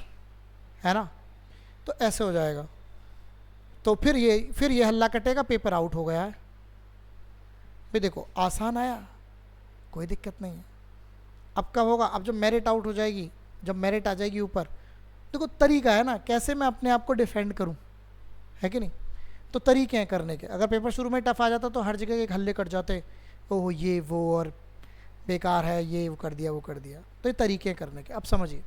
है ना, तो ऐसे हो जाएगा। तो फिर ये हल्ला कटेगा, पेपर आउट हो गया है। फिर देखो आसान आया, कोई दिक्कत नहीं है। अब कब होगा? अब जब मेरिट आउट हो जाएगी, जब मेरिट आ जाएगी ऊपर। देखो तरीका है ना कैसे मैं अपने आप को डिफेंड करूं, है कि नहीं? तो तरीके हैं करने के। अगर पेपर शुरू में टफ आ जाता तो हर जगह के हल्ले कट जाते, ओह ये वो और बेकार है, ये वो कर दिया वो कर दिया। तो ये तरीके हैं करने के। अब समझिए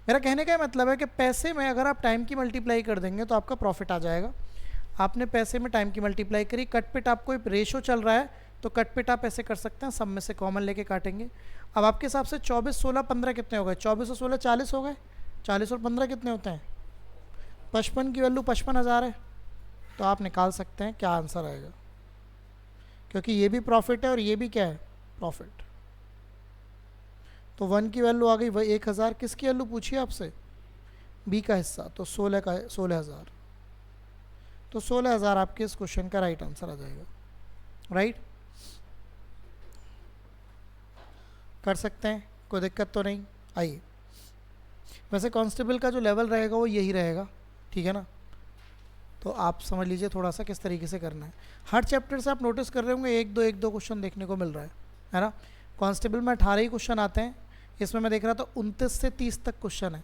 मेरा कहने का मतलब है कि पैसे में अगर आप टाइम की मल्टीप्लाई कर देंगे तो आपका प्रॉफिट आ जाएगा। आपने पैसे में टाइम की मल्टीप्लाई करी, कटपिट आपको एक रेशो चल रहा है तो कटपिट आप ऐसे कर सकते हैं, सब में से कॉमन लेके काटेंगे। अब आपके हिसाब से 24 16 15 कितने हो गए? 24 और 16 40 हो गए। 40 और 15 कितने होते हैं? 55 की वैल्यू 55,000 है। तो आप निकाल सकते हैं क्या आंसर आएगा, क्योंकि ये भी प्रॉफिट है और ये भी क्या है? प्रॉफिट। तो 1 की वैल्यू आ गई वही 1,000। किसकी वैल्यू पूछी आपसे? बी का हिस्सा, तो 16 का 16,000। तो 16,000 आपके इस क्वेश्चन का राइट आंसर आ जाएगा। राइट, कर सकते हैं, कोई दिक्कत तो नहीं। आइए, वैसे कांस्टेबल का जो लेवल रहेगा वो यही रहेगा, ठीक है ना? तो आप समझ लीजिए थोड़ा सा किस तरीके से करना है। हर चैप्टर से आप नोटिस कर रहे होंगे एक दो क्वेश्चन देखने को मिल रहा है ना? कांस्टेबल में 18 ही क्वेश्चन आते हैं, इसमें मैं देख रहा था 29 से 30 तक क्वेश्चन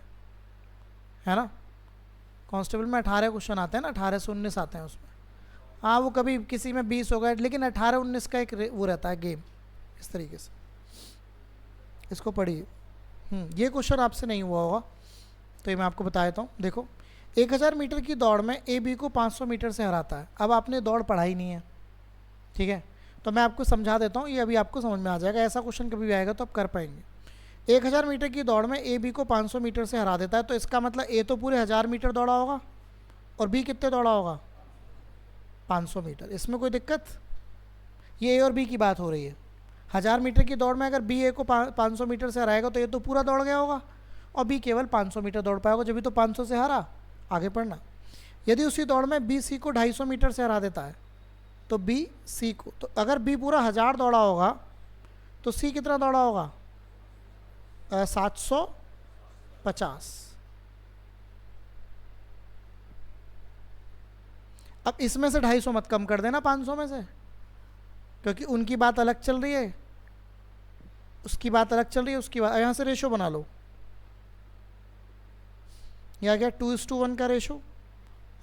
है ना? कांस्टेबल में 18 क्वेश्चन आते हैं ना, 18 से 19 आते हैं उसमें। हाँ वो कभी किसी में 20 हो गए, लेकिन 18-19 का एक वो रहता है गेम, इस तरीके से। इसको पढ़िए। ये क्वेश्चन आपसे नहीं हुआ होगा तो ये मैं आपको बता देता हूँ। देखो 1000 मीटर की दौड़ में ए बी को 500 मीटर से हराता है। अब आपने दौड़ पढ़ाई नहीं है, ठीक है, तो मैं आपको समझा देता हूँ, ये अभी आपको समझ में आ जाएगा। ऐसा क्वेश्चन कभी भी आएगा तो आप कर पाएंगे। 1000 मीटर की दौड़ में ए बी को 500 मीटर से हरा देता है, तो इसका मतलब ए तो पूरे 1000 मीटर दौड़ा होगा और बी कितने दौड़ा होगा? 500 मीटर। इसमें कोई दिक्कत? ये ए और बी की बात हो रही है। 1000 मीटर की दौड़ में अगर बी ए को 500 मीटर से हराएगा तो ये तो पूरा दौड़ गया होगा और बी केवल 500 मीटर दौड़ पाएगा, जब भी तो 500 से हरा। आगे पढ़ना। यदि उसी दौड़ में बी सी को 250 मीटर से हरा देता है तो बी सी को, तो अगर बी पूरा 1000 दौड़ा होगा तो सी कितना दौड़ा होगा? 750। अब इसमें से 250 मत कम कर देना 500 में से, क्योंकि उनकी बात अलग चल रही है, उसकी बात अलग चल रही है, उसकी बात। यहाँ से रेशो बना लो, यह आ गया 2:1 का रेशो,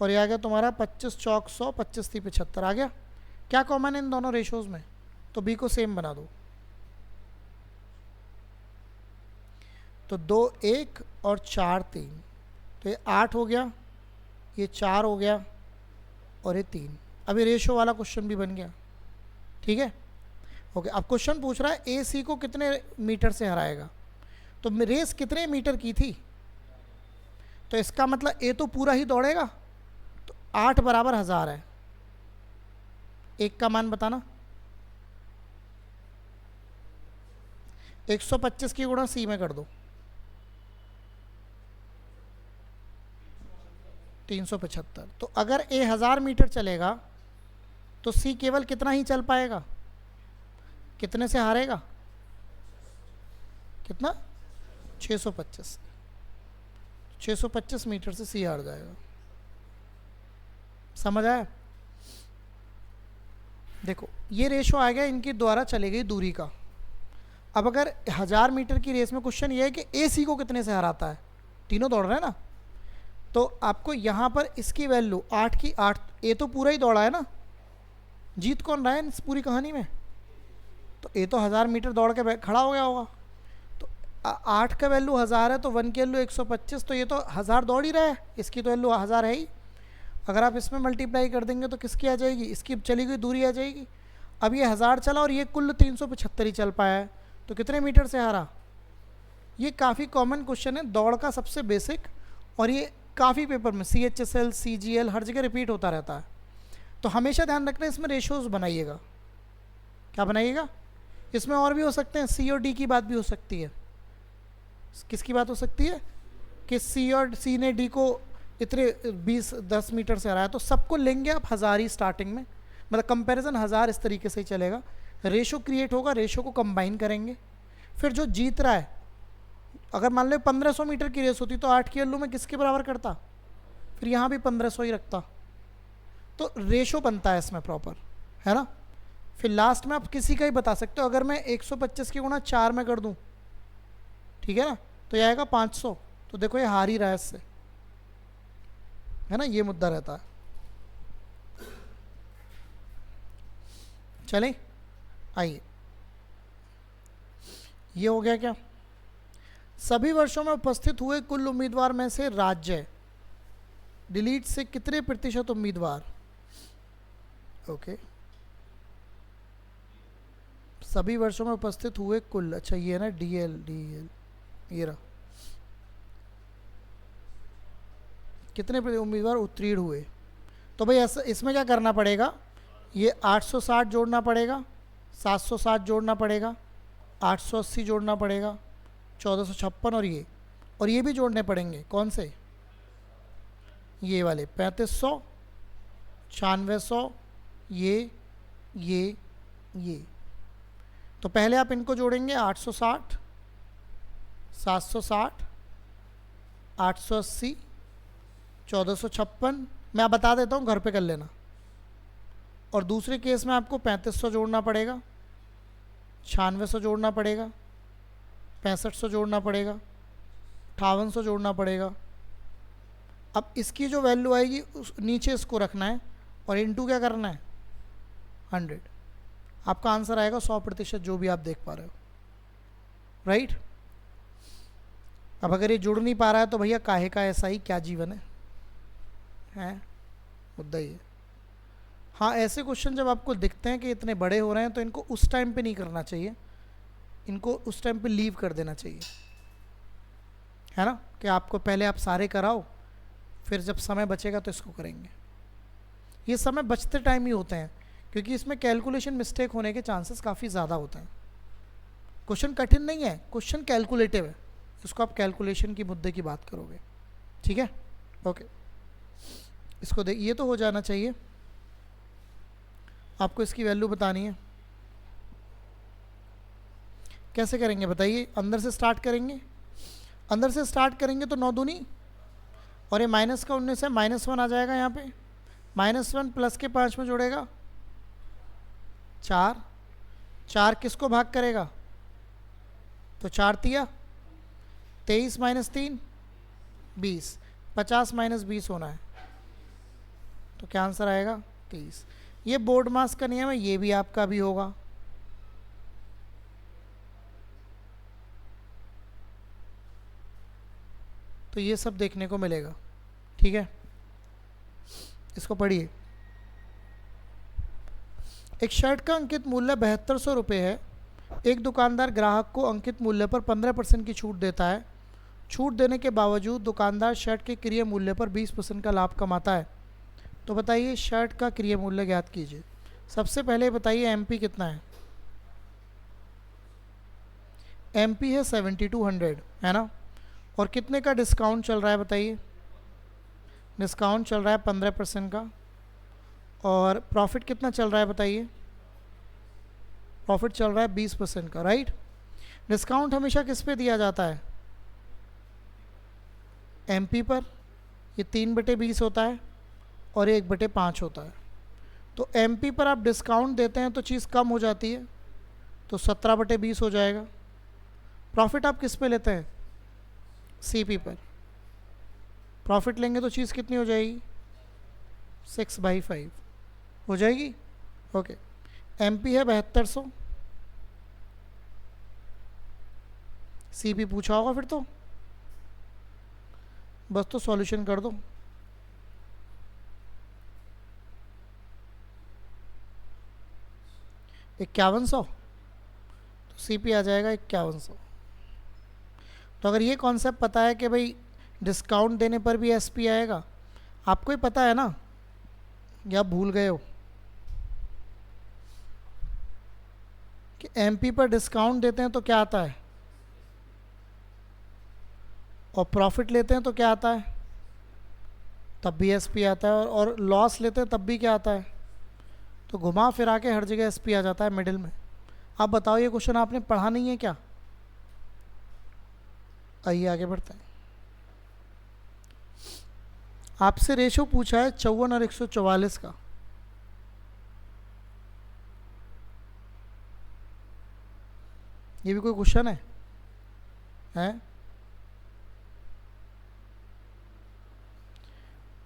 और यह आ गया तुम्हारा 25 चौक 100, 25 3 75 आ गया। क्या कॉमन है इन दोनों रेशोज में? तो बी को सेम बना दो। तो 2 1 और 4 3, तो ये 8 हो गया, ये 4 हो गया और ये 3। अब ये रेशो वाला क्वेश्चन भी बन गया। ठीक है, ओके। अब क्वेश्चन पूछ रहा है ए सी को कितने मीटर से हराएगा। तो रेस कितने मीटर की थी? तो इसका मतलब ए तो पूरा ही दौड़ेगा, तो 8 बराबर 1000 है। एक का मान बताना। 125 की गुणा सी में कर दो, 375। तो अगर ए 1000 मीटर चलेगा तो सी केवल कितना ही चल पाएगा? कितने से हारेगा? कितना? 625। 625 मीटर से सी हार जाएगा। समझ आया? देखो ये रेशो आ गया इनके द्वारा चली गई दूरी का। अब अगर 1000 मीटर की रेस में क्वेश्चन ये है कि ए सी को कितने से हराता है, तीनों दौड़ रहे हैं ना, तो आपको यहाँ पर इसकी वैल्यू 8 की 8, ए तो पूरा ही दौड़ा है ना, जीत कौन रहा है इस पूरी कहानी में? तो ए तो 1000 मीटर दौड़ के खड़ा हो गया होगा। तो 8 का वैल्यू 1000 है, तो 1 की वैल्यू 125, तो ये तो 1000 दौड़ ही रहा है, इसकी तो वैल्यू 1000 है ही। अगर आप इसमें मल्टीप्लाई कर देंगे तो किसकी आ जाएगी? इसकी चली गई दूरी आ जाएगी। अब ये 1000 चला और ये कुल 375 ही चल पाया है, तो कितने मीटर से हारा? ये काफ़ी कॉमन क्वेश्चन है दौड़ का, सबसे बेसिक, और ये काफ़ी पेपर में CHSL CGL हर जगह रिपीट होता रहता है। तो हमेशा ध्यान रखना इसमें रेशोज बनाइएगा। क्या बनाइएगा? इसमें और भी हो सकते हैं, सी और डी की बात भी हो सकती है। किसकी बात हो सकती है? कि सी ने डी को इतने 10 मीटर से हराया, तो सबको लेंगे आप 1000 ही स्टार्टिंग में, मतलब कंपैरिजन 1000 इस तरीके से ही चलेगा। रेशो क्रिएट होगा, रेशो को कंबाइन करेंगे, फिर जो जीत रहा है, अगर मान लो 1500 मीटर की रेस होती तो 8 की वैल्यू में किसके बराबर करता? फिर यहाँ भी 1500 ही रखता। तो रेशो बनता है इसमें प्रॉपर, है ना। फिर लास्ट में आप किसी का ही बता सकते हो। अगर मैं 125 की गुणा 4 में कर दूं, ठीक है ना, तो यह आएगा 500। तो देखो ये हार ही रहा है इससे, है ना, ये मुद्दा रहता है। चलें, आइए, ये हो गया क्या? सभी वर्षों में उपस्थित हुए कुल उम्मीदवार में से राज्य डिलीट से कितने प्रतिशत उम्मीदवार? ओके, सभी वर्षों में उपस्थित हुए कुल, अच्छा ये है ना, DL ये रहा, कितने उम्मीदवार उत्तीर्ण हुए। तो भाई ऐसा इसमें क्या करना पड़ेगा? ये 860 जोड़ना पड़ेगा, 760 जोड़ना पड़ेगा, 880 जोड़ना पड़ेगा, 1456 और ये भी जोड़ने पड़ेंगे। कौन से? ये वाले 3500, 9600, ये तो पहले आप इनको जोड़ेंगे 860, 760, 880, 1456। मैं आप बता देता हूँ, घर पे कर लेना। और दूसरे केस में आपको 3500 जोड़ना पड़ेगा, 9600 जोड़ना पड़ेगा, 6500 जोड़ना पड़ेगा, 5800 जोड़ना पड़ेगा। अब इसकी जो वैल्यू आएगी उस नीचे इसको रखना है और इनटू क्या करना है? 100। आपका आंसर आएगा 100%, जो भी आप देख पा रहे हो, राइट। अब अगर ये जुड़ नहीं पा रहा है तो भैया काहे का ऐसा ही, क्या जीवन है मुद्दा ही है। हाँ, ऐसे क्वेश्चन जब आपको दिखते हैं कि इतने बड़े हो रहे हैं तो इनको उस टाइम पे नहीं करना चाहिए, इनको उस टाइम पे लीव कर देना चाहिए, है ना, कि आपको पहले आप सारे कराओ, फिर जब समय बचेगा तो इसको करेंगे। ये समय बचते टाइम ही होते हैं, क्योंकि इसमें कैलकुलेशन मिस्टेक होने के चांसेस काफ़ी ज़्यादा होते हैं। क्वेश्चन कठिन नहीं है, क्वेश्चन कैलकुलेटिव है, इसको आप कैलकुलेशन की मुद्दे की बात करोगे, ठीक है, ओके। इसको देख, ये तो हो जाना चाहिए। आपको इसकी वैल्यू बतानी है। कैसे करेंगे बताइए? अंदर से स्टार्ट करेंगे। अंदर से स्टार्ट करेंगे तो 9 दूनी, और ये माइनस का 19 है, -1 आ जाएगा यहाँ पे। -1 प्लस के 5 में जोड़ेगा 4। 4 किसको भाग करेगा? तो 4 तिया 23 - 3 20। 50 - 20 होना है, तो क्या आंसर आएगा? 23। ये बोर्ड मास का नियम है, ये भी आपका भी होगा। तो ये सब देखने को मिलेगा, ठीक है। इसको पढ़िए। एक शर्ट का अंकित मूल्य 7200 रुपये है। एक दुकानदार ग्राहक को अंकित मूल्य पर 15% की छूट देता है। छूट देने के बावजूद दुकानदार शर्ट के क्रय मूल्य पर 20% का लाभ कमाता है। तो बताइए शर्ट का क्रय मूल्य ज्ञात कीजिए। सबसे पहले बताइए एमपी कितना है? एमपी है 7200, है ना। और कितने का डिस्काउंट चल रहा है बताइए? डिस्काउंट चल रहा है 15% का। और प्रॉफिट कितना चल रहा है बताइए? प्रॉफिट चल रहा है 20% का, राइट। डिस्काउंट हमेशा किस पे दिया जाता है? एमपी पर। ये 3/20 होता है और 1/5 होता है। तो एमपी पर आप डिस्काउंट देते हैं तो चीज़ कम हो जाती है, तो 17/20 हो जाएगा। प्रॉफिट आप किस पे लेते हैं? सीपी पर। प्रॉफिट लेंगे तो चीज़ कितनी हो जाएगी? 6/5 हो जाएगी। ओके। एमपी है 7200, सीपी पूछा होगा फिर तो, बस तो सॉल्यूशन कर दो। इक्यावन सौ, तो सीपी आ जाएगा 5100। तो अगर ये कॉन्सेप्ट पता है कि भाई डिस्काउंट देने पर भी एसपी आएगा, आपको ही पता है ना, या भूल गए हो कि एमपी पर डिस्काउंट देते हैं तो क्या आता है, और प्रॉफिट लेते हैं तो क्या आता है, तब भी एसपी आता है, और लॉस लेते हैं तब भी क्या आता है। तो घुमा फिरा के हर जगह एसपी आ जाता है मिडिल में। आप बताओ ये क्वेश्चन आपने पढ़ा नहीं है क्या? आइए आगे बढ़ते हैं। आपसे रेशो पूछा है 54 और 144 का। ये भी कोई क्वेश्चन है? हैं?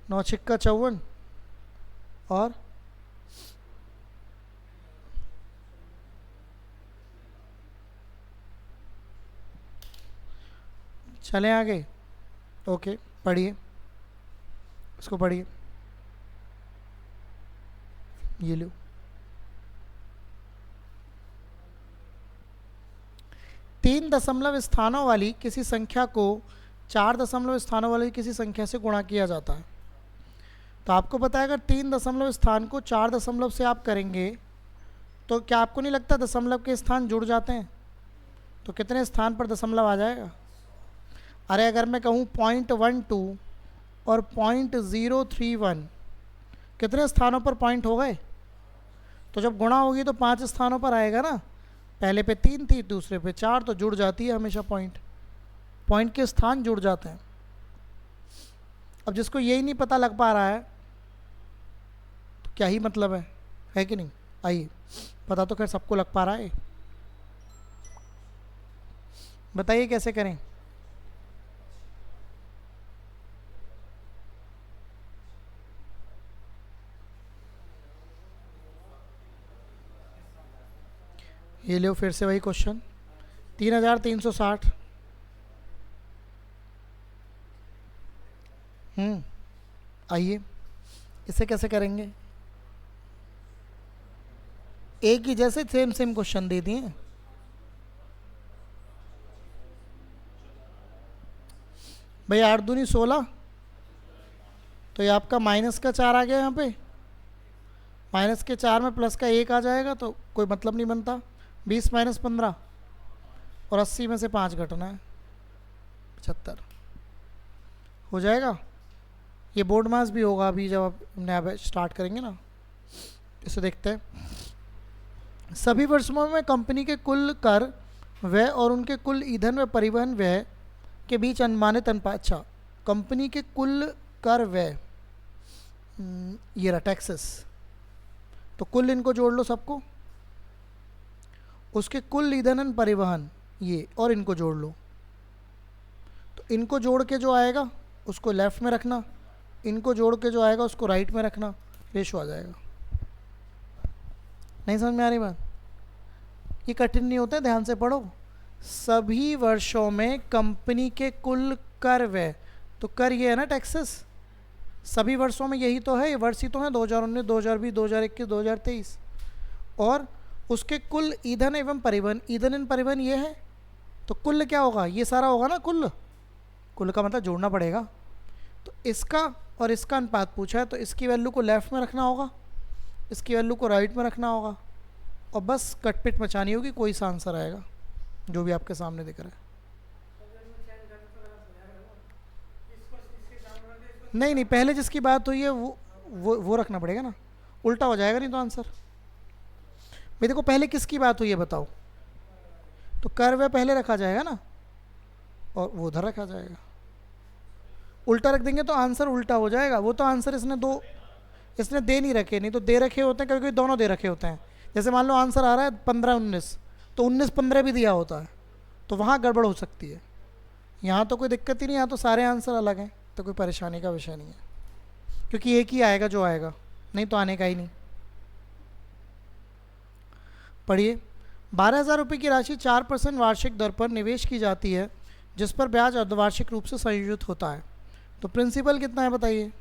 9 छिक्का 54 और चलें आगे। ओके, पढ़िए, इसको पढ़िए। ये लो, 3 दशमलव स्थानों वाली किसी संख्या को 4 दशमलव स्थानों वाली किसी संख्या से गुणा किया जाता है। तो आपको पता है अगर 3 दशमलव स्थान को 4 दशमलव से आप करेंगे तो क्या आपको नहीं लगता दशमलव के स्थान जुड़ जाते हैं? तो कितने स्थान पर दशमलव आ जाएगा? अरे अगर मैं कहूँ 0.12 और 0.031, कितने स्थानों पर पॉइंट हो गए? तो जब गुणा होगी तो 5 स्थानों पर आएगा ना। पहले पे 3 थी, दूसरे पे 4, तो जुड़ जाती है हमेशा पॉइंट। पॉइंट के स्थान जुड़ जाते हैं। अब जिसको यही नहीं पता लग पा रहा है तो क्या ही मतलब है कि नहीं? आइए, पता तो खैर सबको लग पा रहा है। बताइए कैसे करें? ये लो फिर से वही क्वेश्चन, 3360। आइए, इसे कैसे करेंगे? एक ही जैसे सेम सेम क्वेश्चन दे दिए। भाई 8 दूनी 16, तो ये आपका माइनस का 4 आ गया यहाँ पे। माइनस के 4 में प्लस का 1 आ जाएगा तो कोई मतलब नहीं बनता। 20 - 15 और 80 में से 5 घटना है, 75 हो जाएगा। ये बोर्ड मास भी होगा अभी जब आप नया बैच स्टार्ट करेंगे ना। इसे देखते हैं। सभी वर्षों में कंपनी के कुल कर व्यय और उनके कुल ईंधन व परिवहन व्यय के बीच अनुमानित अनुपात। अच्छा, कंपनी के कुल कर व्यय, ये रहा टैक्सेस, तो कुल इनको जोड़ लो सबको, उसके कुल ईंधन एवं परिवहन ये, और इनको जोड़ लो। तो इनको जोड़ के जो आएगा उसको लेफ्ट में रखना, इनको जोड़ के जो आएगा उसको राइट में रखना, रेशो आ जाएगा। नहीं समझ में आ रही बात? ये कठिन नहीं होता है, ध्यान से पढ़ो। सभी वर्षों में कंपनी के कुल कर व्यय, तो कर ये है ना टैक्सेस, सभी वर्षों में यही तो है, ये वर्ष ही तो है 2019, 2020, 2021, 2023। और उसके कुल ईंधन एवं परिवहन, ईंधन एवं परिवहन ये है, तो कुल क्या होगा, ये सारा होगा ना कुल, कुल का मतलब जोड़ना पड़ेगा। तो इसका और इसका अनुपात पूछा है, तो इसकी वैल्यू को लेफ्ट में रखना होगा, इसकी वैल्यू को राइट में रखना होगा, और बस कटपिट मचानी होगी, कोई सा आंसर आएगा जो भी आपके सामने दिख रहा है। नहीं नहीं, पहले जिसकी बात हुई है वो रखना पड़ेगा ना, उल्टा हो जाएगा नहीं तो आंसर। भाई देखो, पहले किसकी बात हुई है बताओ, तो कर व्यय पहले रखा जाएगा ना, और वो उधर रखा जाएगा। उल्टा रख देंगे तो आंसर उल्टा हो जाएगा। वो तो आंसर इसने दे नहीं रखे, नहीं तो दे रखे होते हैं, कभी कभी दोनों दे रखे होते हैं। जैसे मान लो आंसर आ रहा है 15-19, तो 19-15 भी दिया होता है, तो वहाँ गड़बड़ हो सकती है। यहाँ तो कोई दिक्कत ही नहीं, यहाँ तो सारे आंसर अलग हैं, तो कोई परेशानी का विषय नहीं है, क्योंकि एक ही आएगा जो आएगा, नहीं तो आने का ही नहीं। पढ़िए। 12,000 रुपये की राशि 4% वार्षिक दर पर निवेश की जाती है, जिस पर ब्याज अर्धवार्षिक रूप से संयोजित होता है। तो प्रिंसिपल कितना है बताइए?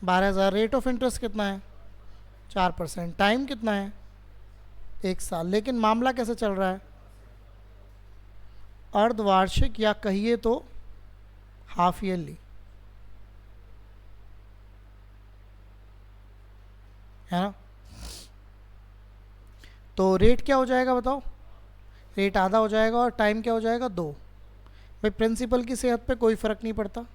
12,000। रेट ऑफ इंटरेस्ट कितना है? 4%। टाइम कितना है? 1 साल। लेकिन मामला कैसे चल रहा है? अर्धवार्षिक, या कहिए तो हाफ ईयरली, है ना। तो रेट क्या हो जाएगा बताओ? रेट आधा हो जाएगा, और टाइम क्या हो जाएगा? 2। भाई प्रिंसिपल की सेहत पे कोई फ़र्क नहीं पड़ता।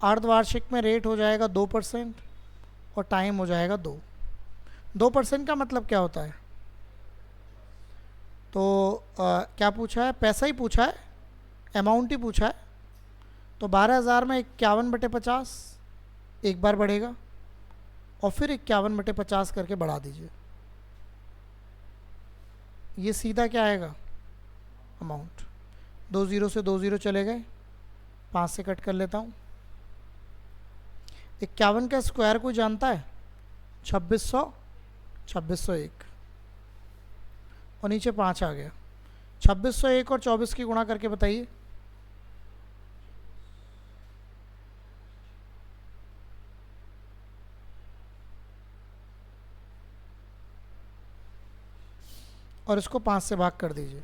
अर्धवार्षिक में रेट हो जाएगा 2% और टाइम हो जाएगा 2। 2% का मतलब क्या होता है? तो क्या पूछा है? पैसा ही पूछा है, अमाउंट ही पूछा है। तो 12,000 में 51/50 एक बार बढ़ेगा, और फिर 51/50 करके बढ़ा दीजिए। ये सीधा क्या आएगा? अमाउंट। 2 0 से 2 0 चले गए, 5 से कट कर लेता हूँ। 51 का स्क्वायर कोई जानता है? 2600, 2601, और नीचे 5 आ गया। 2601 और 24 की गुणा करके बताइए। और इसको 5 से भाग कर दीजिए।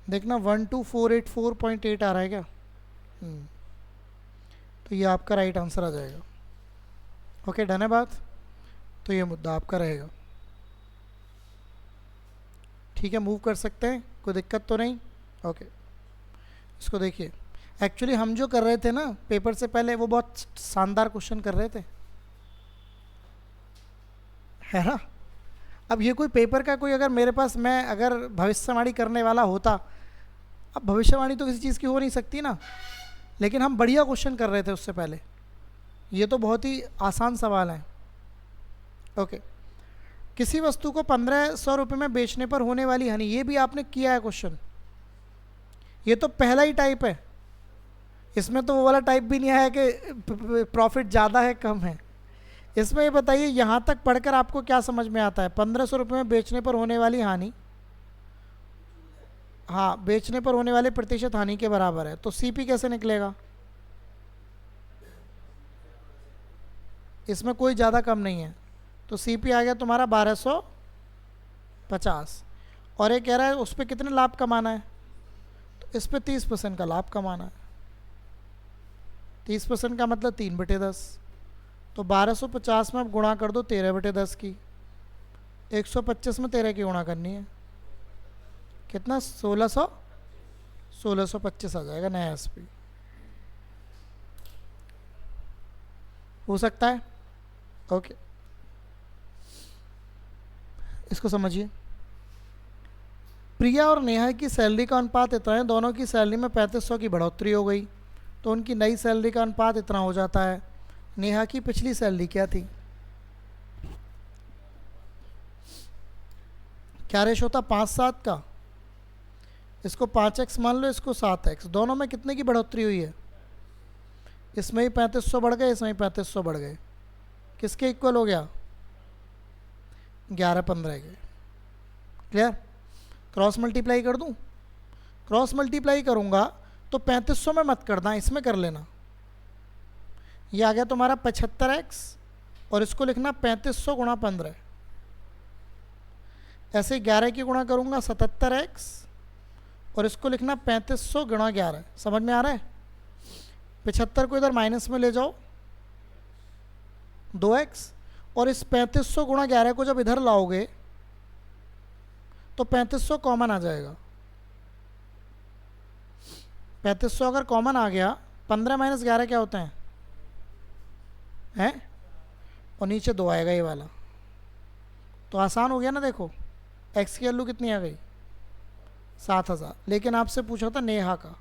देखना 12484.8 आ रहा है क्या? तो ये आपका राइट आंसर आ जाएगा। ओके, डन है बात? तो ये मुद्दा आपका रहेगा। ठीक है, मूव कर सकते हैं, कोई दिक्कत तो नहीं? ओके, इसको देखिए। एक्चुअली हम जो कर रहे थे ना पेपर से पहले, वो बहुत शानदार क्वेश्चन कर रहे थे, है ना। अब ये कोई पेपर का कोई, अगर मेरे पास, मैं अगर भविष्यवाणी करने वाला होता, अब भविष्यवाणी तो किसी चीज़ की हो नहीं सकती ना, लेकिन हम बढ़िया क्वेश्चन कर रहे थे उससे पहले। ये तो बहुत ही आसान सवाल है। ओके, किसी वस्तु को 1500 रुपये में बेचने पर होने वाली हानि, ये भी आपने किया है क्वेश्चन। ये तो पहला ही टाइप है, इसमें तो वो वाला टाइप भी नहीं आया कि प्रॉफिट ज़्यादा है कम है। इसमें ये बताइए, यहाँ तक पढ़कर आपको क्या समझ में आता है? 1500 रुपये में बेचने पर होने वाली हानि, हाँ, बेचने पर होने वाले प्रतिशत हानि के बराबर है। तो सीपी कैसे निकलेगा? इसमें कोई ज़्यादा कम नहीं है, तो सीपी आ गया तुम्हारा 1250। और ये कह रहा है उस पर कितने लाभ कमाना है? तो इस पर 30% का लाभ कमाना है। 30% का मतलब 3/10। तो 1250 में आप गुणा कर दो 13/10 की, 125 में 13 की गुणा करनी है, कितना 1625 आ जाएगा नया एसपी। हो सकता है। ओके, इसको समझिए। प्रिया और नेहा की सैलरी का अनुपात इतना है, दोनों की सैलरी में 3500 की बढ़ोतरी हो गई, तो उनकी नई सैलरी का अनुपात इतना हो जाता है। नेहा की पिछली सैलरी क्या थी? क्या रेशो था? 5:7 का। इसको 5x मान लो, इसको 7x, दोनों में कितने की बढ़ोतरी हुई है? इसमें ही 3500 बढ़ गए, इसमें ही 3500 बढ़ गए, किसके इक्वल हो गया? 11-15 के। क्लियर? क्रॉस मल्टीप्लाई कर दूं? क्रॉस मल्टीप्लाई करूंगा तो 3500 में मत करना, इसमें कर लेना। ये आ गया तुम्हारा 75x, और इसको लिखना 3500 गुणा 15। ऐसे 11 की गुणा करूंगा 77x, और इसको लिखना 3500 गुणा 11। समझ में आ रहा है? 75 को इधर माइनस में ले जाओ, 2x, और इस 3500 गुणा 11 को जब इधर लाओगे तो 3500 कॉमन आ जाएगा। 3500 अगर कॉमन आ गया, 15 माइनस 11 क्या होते हैं? और नीचे 2 आएगा ये वाला, तो आसान हो गया ना। देखो x की वैल्यू कितनी आ गई? 7000। लेकिन आपसे पूछा था नेहा का,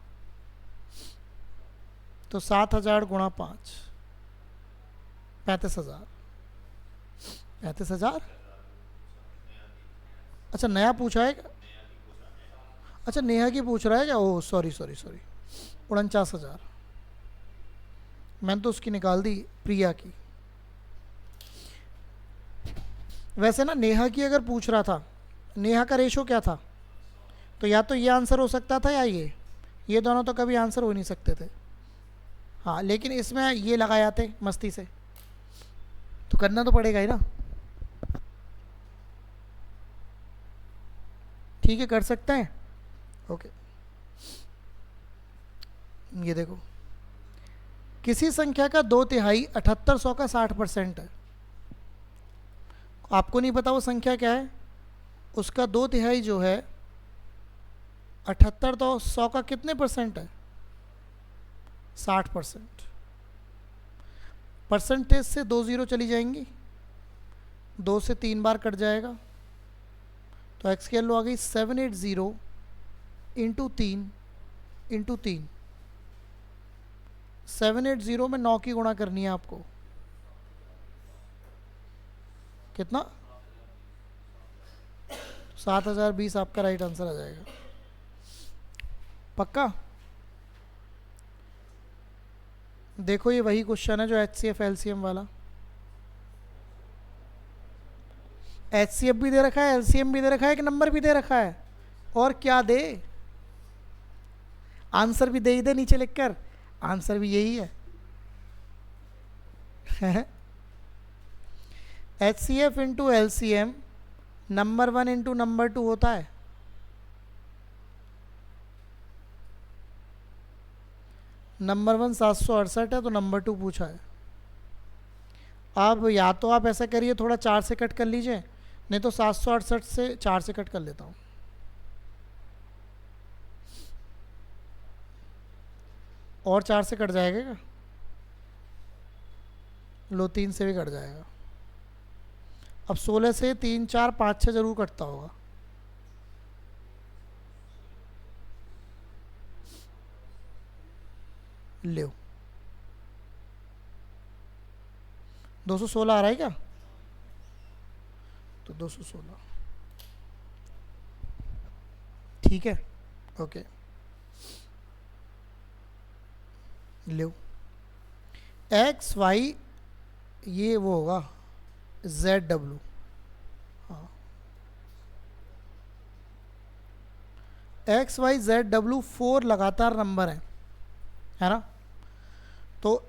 तो 7000 गुणा 5, 35,000। 35,000। अच्छा, नया पूछा है? अच्छा, नेहा की पूछ रहा है क्या? Oh sorry, 49,000। मैंने तो उसकी निकाल दी, प्रिया की। वैसे ना नेहा की अगर पूछ रहा था, नेहा का रेशो क्या था, तो या तो ये आंसर हो सकता था या ये दोनों तो कभी आंसर हो नहीं सकते थे। हाँ, लेकिन इसमें ये लगाए आते मस्ती से, तो करना तो पड़ेगा ही ना। ठीक है, कर सकते हैं। ओके, ये देखो, किसी संख्या का 2/3 7800 का 60% है। आपको नहीं पता वो संख्या क्या है? उसका 2/3 जो है 78, तो 100 का कितने परसेंट है? 60%। परसेंटेज से 2 0 चली जाएंगी, 2 से 3 बार कट जाएगा, तो एक्स की वैल्यू आ गई 780 इंटू 3 इंटू 3। 780 में 9 की गुणा करनी है आपको, कितना? 7020 आपका राइट आंसर आ जाएगा। पक्का? देखो ये वही क्वेश्चन है जो HCF LCM वाला। HCF भी दे रखा है, LCM भी दे रखा है, एक नंबर भी दे रखा है, और क्या दे? आंसर भी दे ही दे नीचे लिखकर, आंसर भी यही है। HCF into LCM number 1 into number 2 होता है। नंबर 1 768 है, तो नंबर 2 पूछा है। अब या तो आप ऐसा करिए, थोड़ा 4 से कट कर लीजिए, नहीं तो 768 से 4 से कट कर लेता हूँ। और 4 से कट जाएगा क्या? लो, 3 से भी कट जाएगा। अब 16 से 3 4 5 6 जरूर कटता होगा। लो, 216 आ रहा है क्या? तो 216, ठीक है। ओके, लो, एक्स वाई ये वो होगा ZW। हाँ, XYZW 4 लगातार नंबर है ना, तो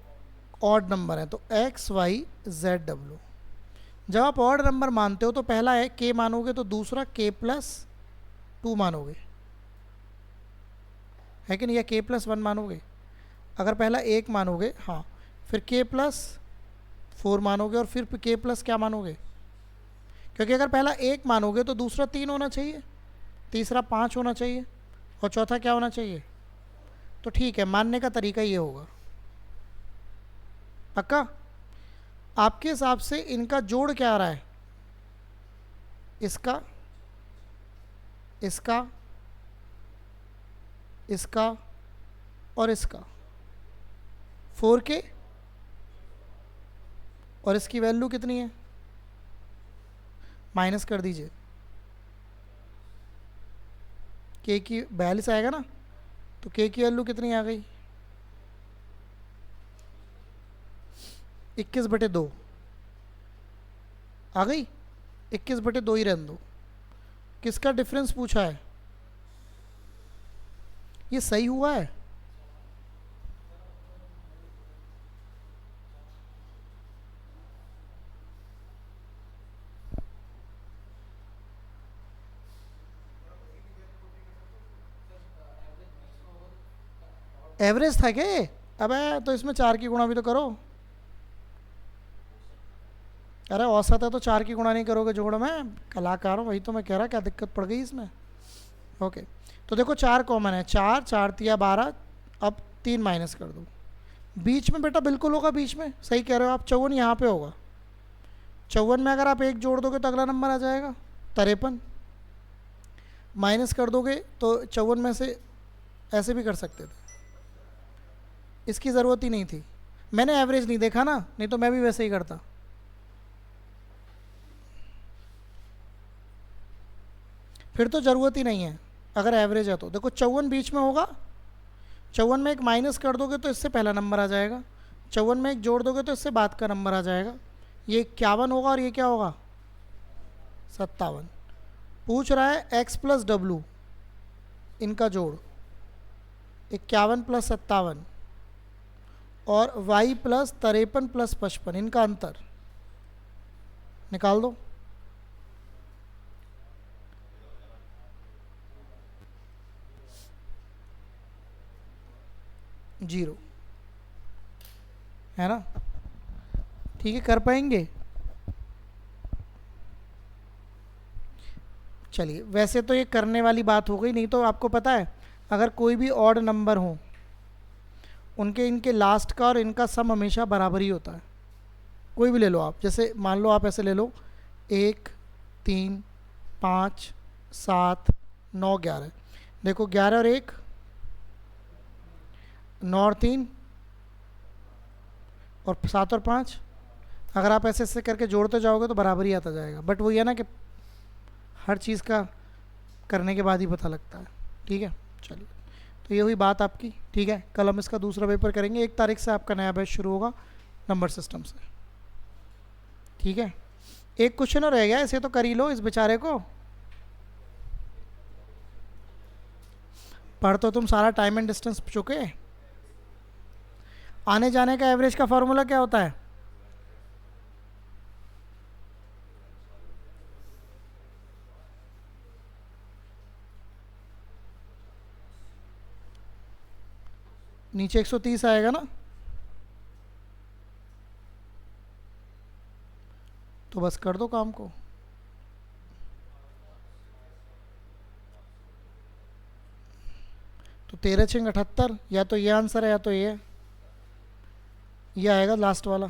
ऑड नंबर है, तो XYZW। जब आप ऑड नंबर मानते हो तो पहला है K मानोगे, तो दूसरा K+2 मानोगे, है कि नहीं? या K+1 मानोगे? अगर पहला 1 मानोगे, हाँ, फिर K+4 मानोगे, और फिर K+ क्या मानोगे? क्योंकि अगर पहला 1 मानोगे तो दूसरा 3 होना चाहिए, तीसरा 5 होना चाहिए और चौथा क्या होना चाहिए। तो ठीक है, मानने का तरीका ये होगा। पक्का? आपके हिसाब से इनका जोड़ क्या आ रहा है, इसका, इसका, इसका और इसका, 4k, और इसकी वैल्यू कितनी है, माइनस कर दीजिए, k की 42 आएगा ना, तो k की वैल्यू कितनी आ गई, 21/2 आ गई। 21/2 ही रहने दो। किसका डिफरेंस पूछा है, ये सही हुआ है? एवरेज था क्या ये? अबे तो इसमें 4 की गुणा भी तो करो। अरे औसत है तो 4 की गुणा नहीं करोगे जोड़ में, कलाकार हूँ, वही तो मैं कह रहा, क्या दिक्कत पड़ गई इसमें। ओके, तो देखो 4 कॉमन है, 4 4 तिया 12, अब 3 माइनस कर दो, बीच में बेटा बिल्कुल होगा, बीच में सही कह रहे हो आप, 54 यहाँ पे होगा। 54 में अगर आप 1 जोड़ दोगे तो अगला नंबर आ जाएगा 53, माइनस कर दोगे तो 54 में से ऐसे भी कर सकते थे, इसकी ज़रूरत ही नहीं थी। मैंने एवरेज नहीं देखा ना, नहीं तो मैं भी वैसे ही करता। फिर तो ज़रूरत ही नहीं है अगर एवरेज है तो। देखो 54 बीच में होगा, 54 में 1 माइनस कर दोगे तो इससे पहला नंबर आ जाएगा, 54 में 1 जोड़ दोगे तो इससे बाद का नंबर आ जाएगा। ये 51 होगा और ये क्या होगा, 57। पूछ रहा है x + w, इनका जोड़ 51 + 57 और y + 53 + 55, इनका अंतर निकाल दो। जीरो है ना, ठीक है, कर पाएंगे। चलिए, वैसे तो ये करने वाली बात हो गई, नहीं तो आपको पता है अगर कोई भी ऑड नंबर हो उनके इनके लास्ट का और इनका सम हमेशा बराबर ही होता है। कोई भी ले लो आप, जैसे मान लो आप ऐसे ले लो 1 3 5 7 9 11, देखो 11 और 1 9 और 3 और 7 और 5, अगर आप ऐसे ऐसे करके जोड़ते जाओगे तो बराबर ही आता जाएगा। बट वही है ना कि हर चीज़ का करने के बाद ही पता लगता है। ठीक है, चलिए, तो ये हुई बात आपकी। ठीक है, कल हम इसका दूसरा पेपर करेंगे, 1 तारीख से आपका नया बैच शुरू होगा नंबर सिस्टम से। ठीक है, एक क्वेश्चन और रह गया, इसे तो कर ही लो, इस बेचारे को। पढ़ तो तुम सारा टाइम एंड डिस्टेंस चुके। आने जाने का एवरेज का फॉर्मूला क्या होता है? नीचे 130 आएगा ना, तो बस कर दो काम को। तो 13 × 78, या तो ये आंसर है या तो ये आएगा लास्ट वाला,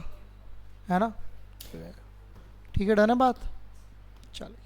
है ना। ठीक है, डन है बात। चलिए।